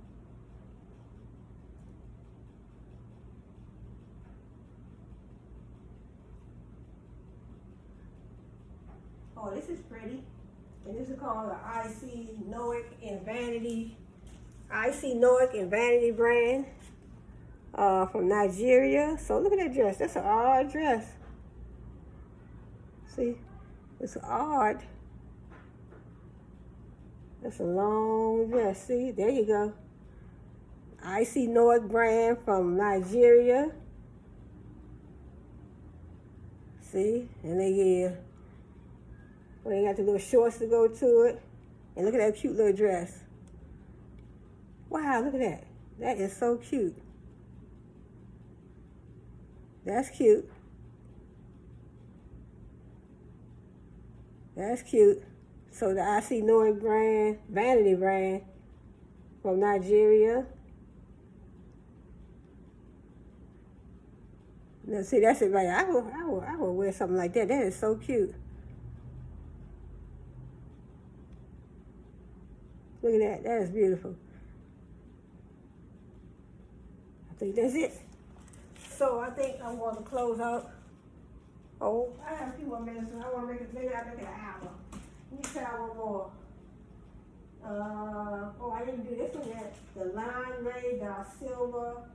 Oh, this is pretty. And this is called the I See Know It in Vanity. I See Know It in Vanity brand from Nigeria. So look at that dress. That's an odd dress. See? It's odd. That's a long dress. See? There you go. I See Know It brand from Nigeria. See? And they give. Well, they got the little shorts to go to it. And look at that cute little dress. Wow, look at that. That is so cute. That's cute. That's cute. So the I See Know It brand, Vanity brand from Nigeria. Now see, that's it right. I will wear something like that. That is so cute. Look at that. That is beautiful. I think that's it. So I think I want to close out. Oh, I have a few more minutes. I want to make it, maybe I'll make it an hour. Let me try one more. Oh, I didn't do this one yet. The Line Ray Da Silva.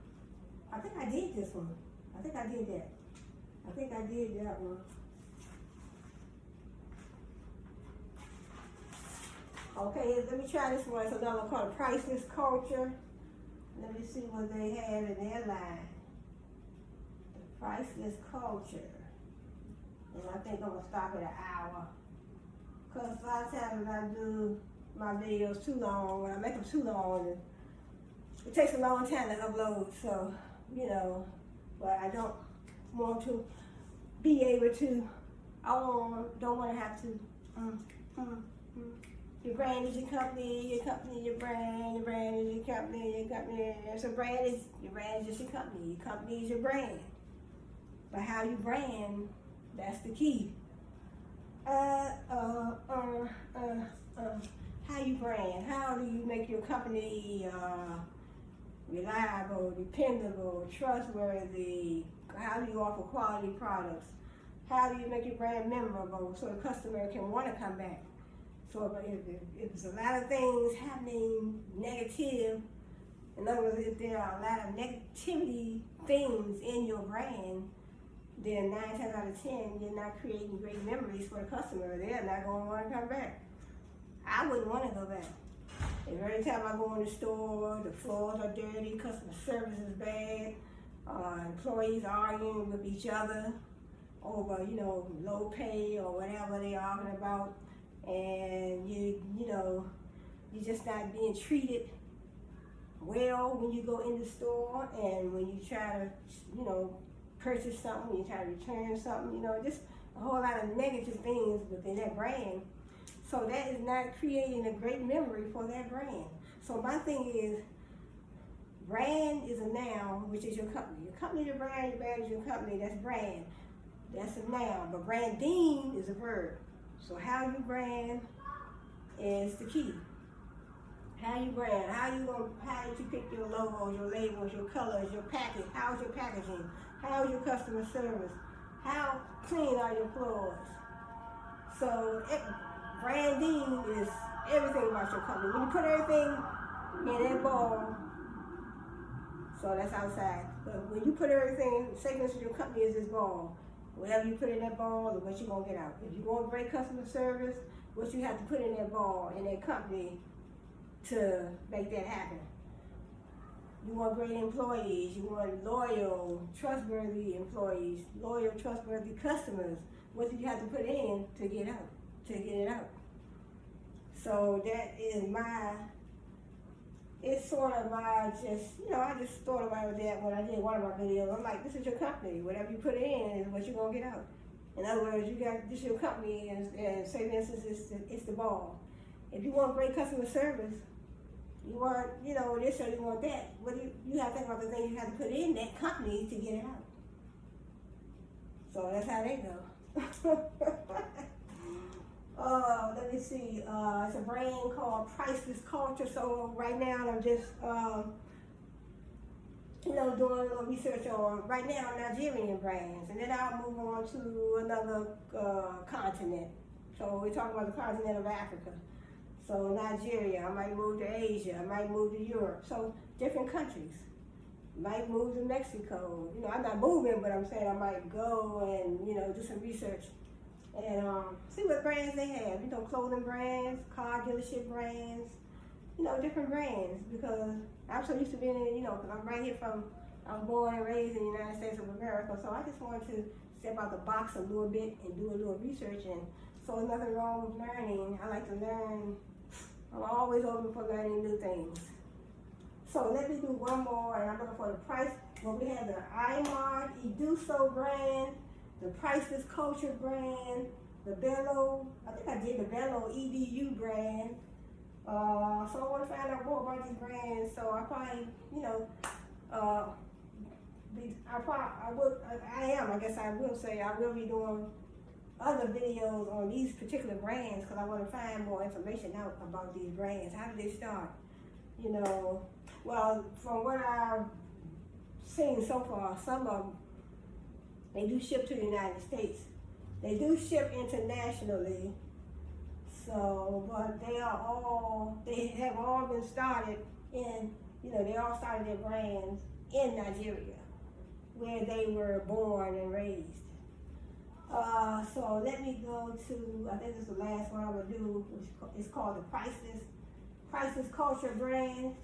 I think I did this one. I think I did that. I think I did that one. Okay, let me try this one. It's another one called Priceless Culture. Let me see what they have in their line. The Priceless Culture. And I think I'm going to stop at an hour. Because a lot of times when I do my videos too long, when I make them too long, it takes a long time to upload. So, you know, but I don't want to be able to, don't want to have to, Your brand is your company is your brand, your brand is your company, your company. So your brand is just your company is your brand. But how you brand, that's the key. How you brand? How do you make your company reliable, dependable, trustworthy? How do you offer quality products? How do you make your brand memorable so the customer can want to come back? So if there's a lot of things happening negative, in other words, if there are a lot of negativity things in your brand, then 9 times out of 10, you're not creating great memories for the customer. They're not going to want to come back. I wouldn't want to go back. Every time I go in the store, the floors are dirty, customer service is bad, employees arguing with each other over, low pay or whatever they're arguing about. And you're just not being treated well when you go in the store, and when you try to, purchase something, when you try to return something, just a whole lot of negative things within that brand. So that is not creating a great memory for that brand. So my thing is, brand is a noun, which is your company. Your company is your brand is your company, that's brand. That's a noun, but branding is a verb. So how you brand is the key. How you brand, how did you pick your logos, your labels, your colors, your package, how's your packaging, how's your customer service, how clean are your floors. So branding is everything about your company. When you put everything in that ball, so that's outside, but when you put everything, say for instance your company is this ball, whatever you put in that ball is what you're going to get out. If you want great customer service, what you have to put in that ball, in that company, to make that happen. You want great employees, you want loyal, trustworthy employees, loyal, trustworthy customers. What do you have to put in to get it out? So that is it's sort of I just thought about that when I did one of my videos. I'm like, this is your company. Whatever you put in is what you're going to get out. In other words, this is your company, and say for instance, it's the ball. If you want great customer service, you want, this or you want that, what you have to think about the things you have to put in that company to get it out. So that's how they go. Let me see. It's a brand called Priceless Culture. So right now I'm just, doing a little research on right now Nigerian brands, and then I'll move on to another continent. So we're talking about the continent of Africa. So Nigeria, I might move to Asia, I might move to Europe. So different countries. Might move to Mexico. I'm not moving, but I'm saying I might go and, do some research and see what brands they have. Clothing brands, car dealership brands, different brands, because I'm so used to being in, because I'm right here I was born and raised in the United States of America, so I just wanted to step out the box a little bit and do a little research. And so there's nothing wrong with learning. I like to learn. I'm always open for learning new things. So let me do one more, and I'm looking for the price. Well, we have the M.O.T brand, the Priceless Culture brand, the Bello, I think I did the Bello EDU brand. So I want to find out more about these brands. So I probably, I will be doing other videos on these particular brands, because I want to find more information out about these brands. How did they start? Well, from what I've seen so far, some of them, they do ship to the United States. They do ship internationally. So, but they have all been started in, they all started their brands in Nigeria. where they were born and raised. So let me go to, I think this is the last one I'm gonna do, which is called the Priceless Culture brand.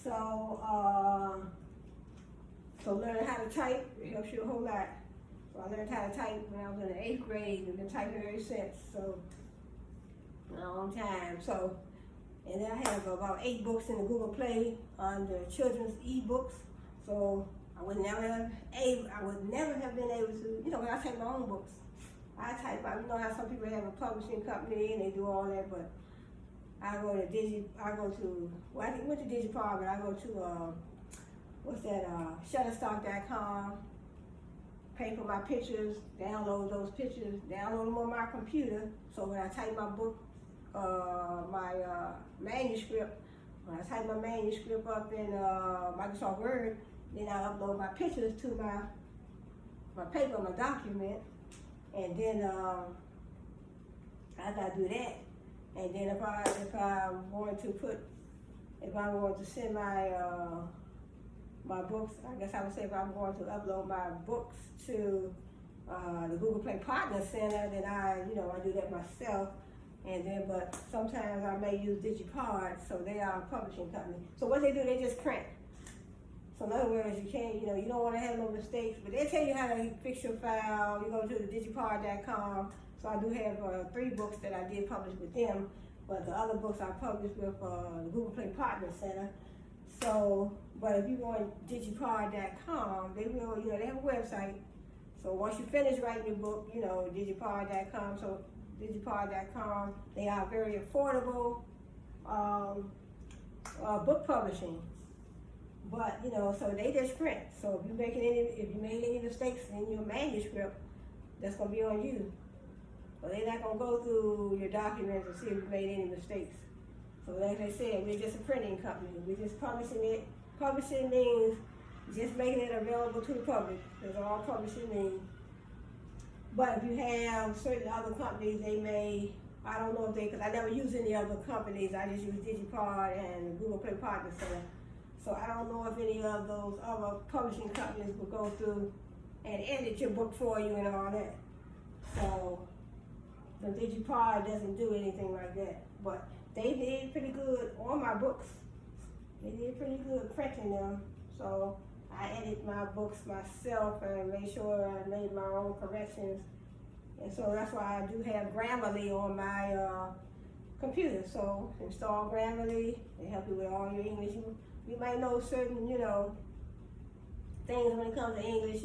So learning how to type, it helps you a whole lot. So I learned how to type when I was in the 8th grade and been typing ever since, so a long time. So, and then I have about 8 books in the Google Play under children's ebooks. So I would never have been able to, when I type my own books. I type out, how some people have a publishing company and they do all that, but I went to Digipod, but I go to, Shutterstock.com, pay for my pictures, download those pictures, download them on my computer. So when I type my book, manuscript, when I type my manuscript up in Microsoft Word, then I upload my pictures to my paper, my document, and then after I do that, and then if I want to send my books, I guess I would say if I'm going to upload my books to the Google Play Partner Center, then I do that myself. And then, but sometimes I may use Digipod, so they are a publishing company. So what they do, they just print. So in other words, you can't, you don't want to have no mistakes, but they tell you how to fix your file. You go to the digipod.com. So I do have 3 books that I did publish with them, but the other books I published with the Google Play Partner Center. So, but if you go on digipod.com, they will, they have a website. So once you finish writing your book, digipod.com. So digipod.com, they are very affordable book publishing. But so they just print. So if you made any mistakes in your manuscript, that's gonna be on you. So they're not gonna go through your documents and see if you made any mistakes. So like I said, we're just a printing company. We're just publishing it. Publishing means just making it available to the public. That's all publishing means. But if you have certain other companies, they may, I don't know if because I never use any other companies. I just use Digipod and Google Play Partner Center. So I don't know if any of those other publishing companies will go through and edit your book for you and all that. So the Digipod doesn't do anything like that. But they did pretty good on my books. They did pretty good printing them. So I edit my books myself and make sure I made my own corrections. And so that's why I do have Grammarly on my computer. So install Grammarly, they help you with all your English. You might know certain, things when it comes to English,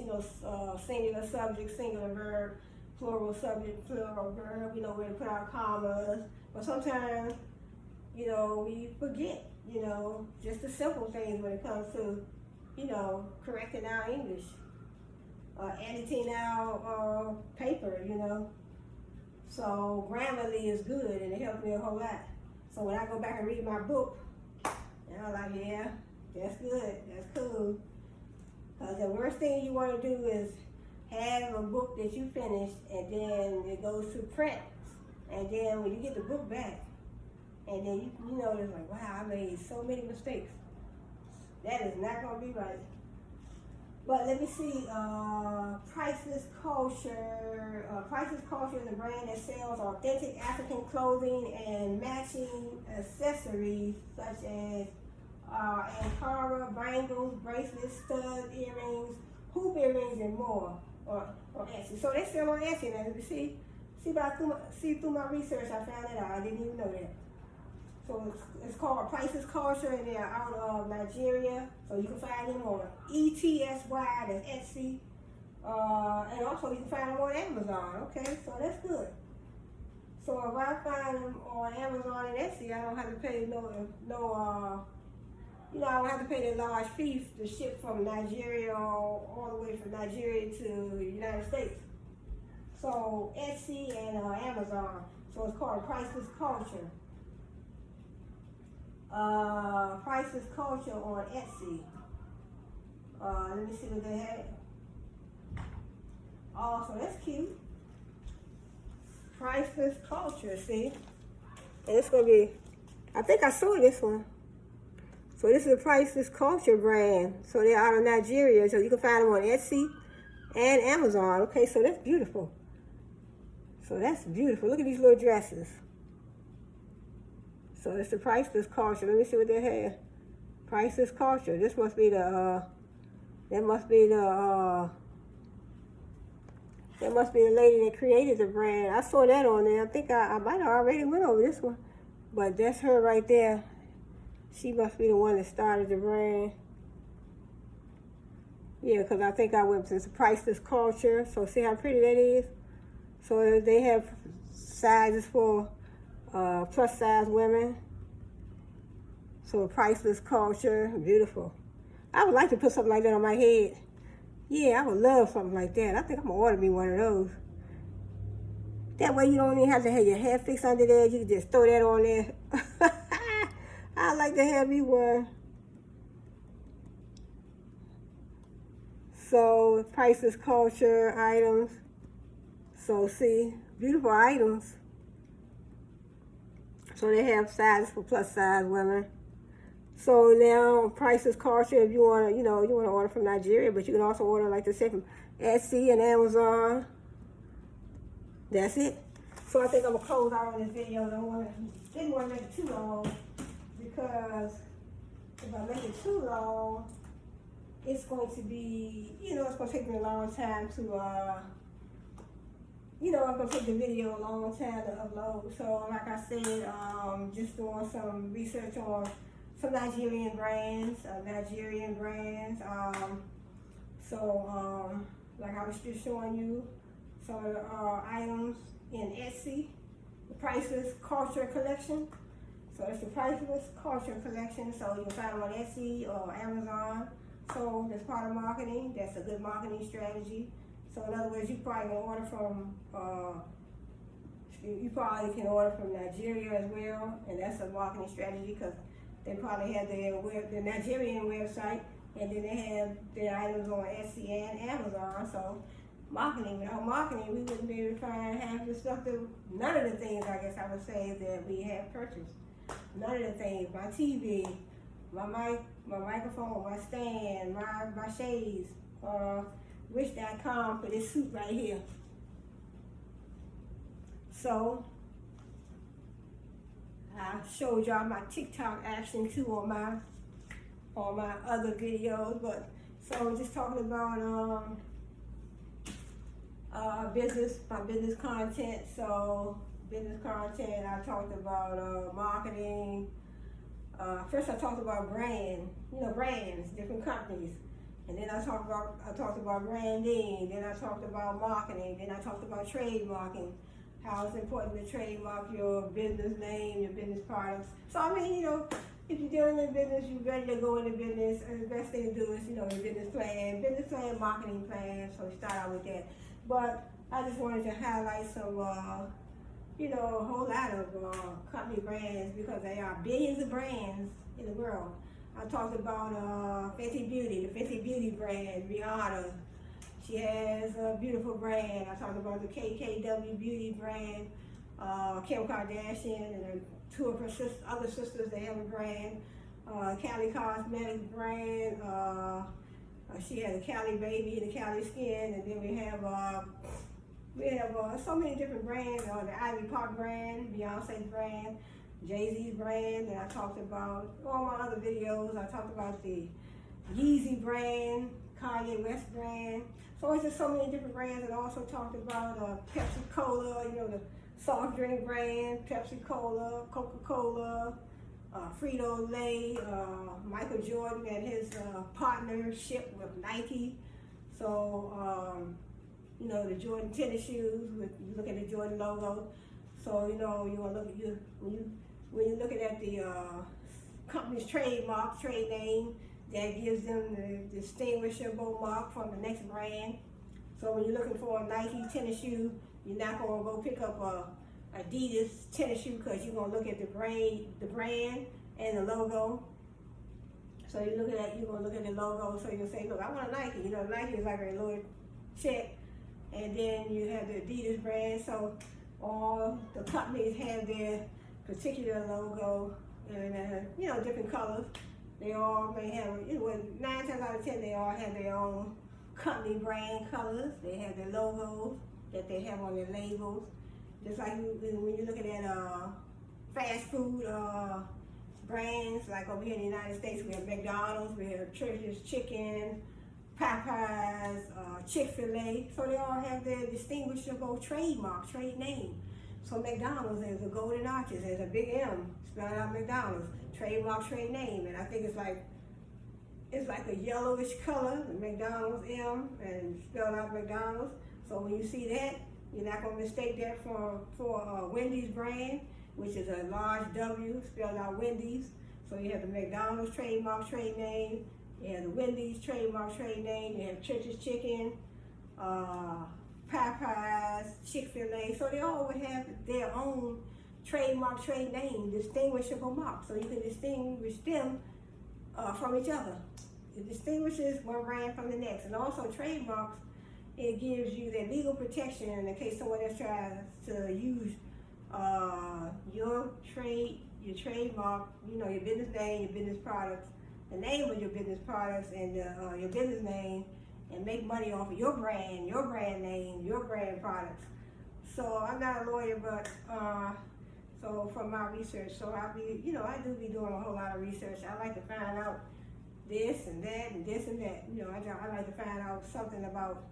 singular subject, singular verb, plural subject, plural verb, where to put our commas. But sometimes, we forget, just the simple things when it comes to, correcting our English, editing our paper, So Grammarly is good and it helps me a whole lot. So when I go back and read my book, and I'm like, yeah, that's good, that's cool. Because the worst thing you want to do is have a book that you finished and then it goes to print. And then when you get the book back, and then it's like, wow, I made so many mistakes. That is not going to be right. But let me see, Priceless Culture. Priceless Culture is a brand that sells authentic African clothing and matching accessories such as Ankara, bangles, bracelets, stud earrings, hoop earrings, and more on Etsy. So they sell on Etsy now. You see through my research, I found that out. I didn't even know that. So it's called Priceless Culture, and they are out of Nigeria. So you can find them on ETSY, that's Etsy. And also you can find them on Amazon. Okay, so that's good. So if I find them on Amazon and Etsy, I don't have to pay I don't have to pay that large fee to ship from Nigeria all the way from Nigeria to the United States. So Etsy and Amazon. So it's called Priceless Culture. Priceless Culture on Etsy. Let me see what they have. Also, that's cute. Priceless Culture, see? And it's gonna be, I think I saw this one. So this is a Priceless Culture brand. So they're out of Nigeria. So you can find them on Etsy and Amazon. Okay, so that's beautiful. So that's beautiful. Look at these little dresses. So it's the Priceless Culture. Let me see what they have. Priceless Culture. This must be the, that must be the lady that created the brand. I saw that on there. I think I might have already went over this one. But that's her right there. She must be the one that started the brand. Yeah, because I think I went to Priceless Culture. So see how pretty that is? So they have sizes for plus size women. So Priceless Culture, beautiful. I would like to put something like that on my head. Yeah, I would love something like that. I think I'm gonna order me one of those. That way you don't even have to have your hair fixed under there. You can just throw that on there. I like to have me one. So Priceless Culture items. So see, beautiful items. So they have sizes for plus size women. So now Priceless Culture, if you want to, you want to order from Nigeria, but you can also order, like I said, from Etsy and Amazon. That's it. So I think I'm gonna close out on this video. Didn't want to make it too long, because if I make it too long, it's going to be, it's going to take me a long time to, it's going to take the video a long time to upload. So like I said, just doing some research on some Nigerian brands, like I was just showing you some of the items in Etsy, the Priceless Culture collection. So it's the Priceless Culture collection. So you can find them on Etsy or Amazon. So that's part of marketing. That's a good marketing strategy. So in other words, you probably can order from, Nigeria as well, and that's a marketing strategy, because they probably have the Nigerian website, and then they have their items on Etsy and Amazon. So marketing, without marketing, we wouldn't be able to find half the stuff none of the things, I guess I would say, that we have purchased. None of the things, my TV, my mic, my microphone, my stand, my shades, Wish.com for this suit right here. So I showed y'all my TikTok action too on my other videos, but so just talking about my business content. So business content, I talked about marketing. First I talked about brands, different companies. And then I talked about branding, then I talked about marketing, then I talked about trademarking, how it's important to trademark your business name, your business products. So I mean, if you're dealing in business, you're ready to go into business, and the best thing to do is, your business plan, marketing plan, so start out with that. But I just wanted to highlight some, a whole lot of company brands, because there are billions of brands in the world. I talked about Fenty Beauty, the Fenty Beauty brand, Rihanna. She has a beautiful brand. I talked about the KKW Beauty brand, Kim Kardashian and two of her other sisters, they have a brand. Cali Cosmetics brand. She has a Cali Baby and a Cali Skin, and then we have so many different brands. The Ivy Park brand, Beyonce's brand, Jay-Z's brand, and I talked about all my other videos. I talked about the Yeezy brand, Kanye West brand. So it's just so many different brands, and I also talked about Pepsi-Cola, the soft drink brand, Pepsi-Cola, Coca-Cola, Frito-Lay, Michael Jordan and his partnership with Nike. So, the Jordan tennis shoes, you look at the Jordan logo. So, you want to look at when you're looking at the company's trademark, trade name, that gives them the distinguishable mark from the next brand. So when you're looking for a Nike tennis shoe, you're not going to go pick up a Adidas tennis shoe, because you're going to look at the brand and the logo. So you're going to look at the logo, so you'll say, look, I want a Nike. Nike is like a little check and then you have the Adidas brand. So all the companies have their particular logo and different colors. They all may have, 9 times out of 10 they all have their own company brand colors. They have their logos that they have on their labels. Just like when you're looking at fast food brands, like over here in the United States, we have McDonald's, we have Church's Chicken, Popeyes, Chick-fil-A. So they all have their distinguishable trademark, trade name. So McDonald's, there's a golden arches, there's a big M, spelled out McDonald's, trademark, trade name. And I think it's like a yellowish color, the McDonald's M, and spelled out McDonald's. So when you see that, you're not gonna mistake that for Wendy's brand, which is a large W, spelled out Wendy's. So you have the McDonald's trademark, trade name. You have the Wendy's trademark, trade name. You have Church's Chicken, Popeyes, Chick-fil-A. So they all would have their own trademark, trade name, distinguishable mark. So you can distinguish them from each other. It distinguishes one brand from the next. And also trademarks, it gives you that legal protection in case someone else tries to use your trademark, your business name, your business products, the name of your business products, and your business name, and make money off of your brand name, your brand products. So I'm not a lawyer, but so from my research, so I do be doing a whole lot of research. I like to find out this and that and this and that. I like to find out something about,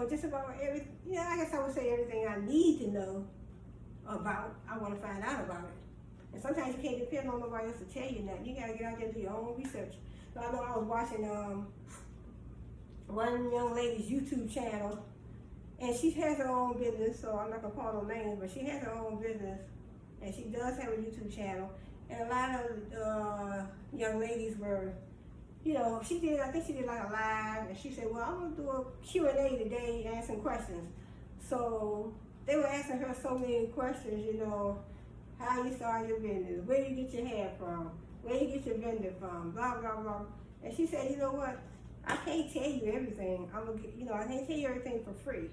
just about everything. I guess I would say everything I need to know about, I want to find out about it. And sometimes you can't depend on nobody else to tell you nothing. You got to get out there and do your own research. So I know I was watching one young lady's YouTube channel, and she has her own business, so I'm not going to call no names, but she has her own business, and she does have a YouTube channel. And a lot of young ladies were, I think she did like a live, and she said, well, I'm going to do a Q&A today, answering questions. So they were asking her so many questions, how you start your business, where you get your hair from, where you get your vendor from, blah, blah, blah. And she said, you know what, I can't tell you everything. I can't tell you everything for free.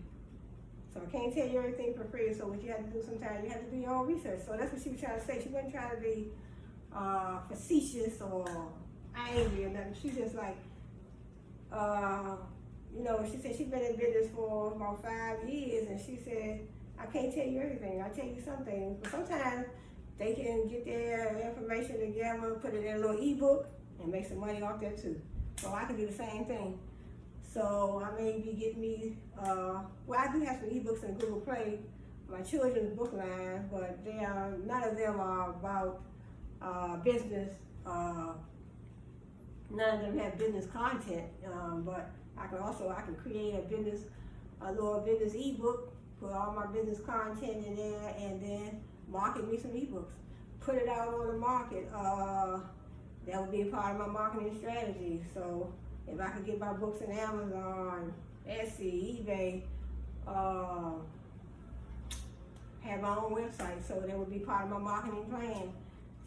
So I can't tell you everything for free. So what you have to do sometimes, you have to do your own research. So that's what she was trying to say. She wasn't trying to be facetious or angry or nothing. She just like, she said she's been in business for about 5 years, and she said, I can't tell you everything. I'll tell you some things. But sometimes they can get their information together, put it in a little ebook, and make some money off that too. So I can do the same thing. So I may be getting me, I do have some ebooks in Google Play, my children's book line, but none of them are about business. None of them have business content, but I can create a little business ebook, put all my business content in there, and then market me some ebooks. Put it out on the market. That would be a part of my marketing strategy. So if I could get my books in Amazon, Etsy, eBay, have my own website, so that would be part of my marketing plan.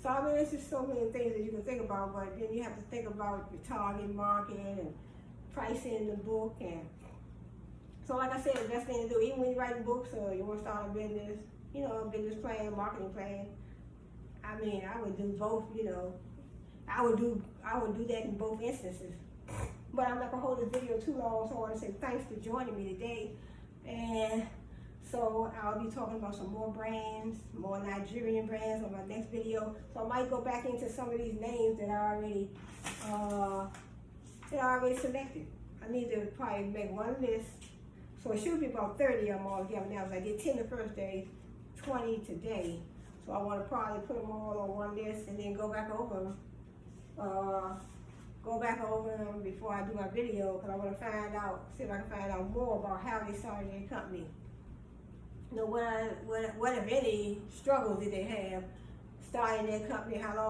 So I mean, it's just so many things that you can think about, but then you have to think about your target market and pricing the book. And so like I said, the best thing to do, even when you're writing books or you want to start a business, a business plan, marketing plan, I mean, I would do both, I would do that in both instances. But I'm not gonna hold this video too long, so I want to say thanks for joining me today. And so I'll be talking about some more brands, more Nigerian brands on my next video. So I might go back into some of these names that I already selected. I need to probably make one list. So it should be about 30 of them all together now. I did 10 the first day, 20 today. So I want to probably put them all on one list and then go back over them. Before I do my video, because I want to see if I can find out more about how they started their company. What if any struggles did they have starting their company, how long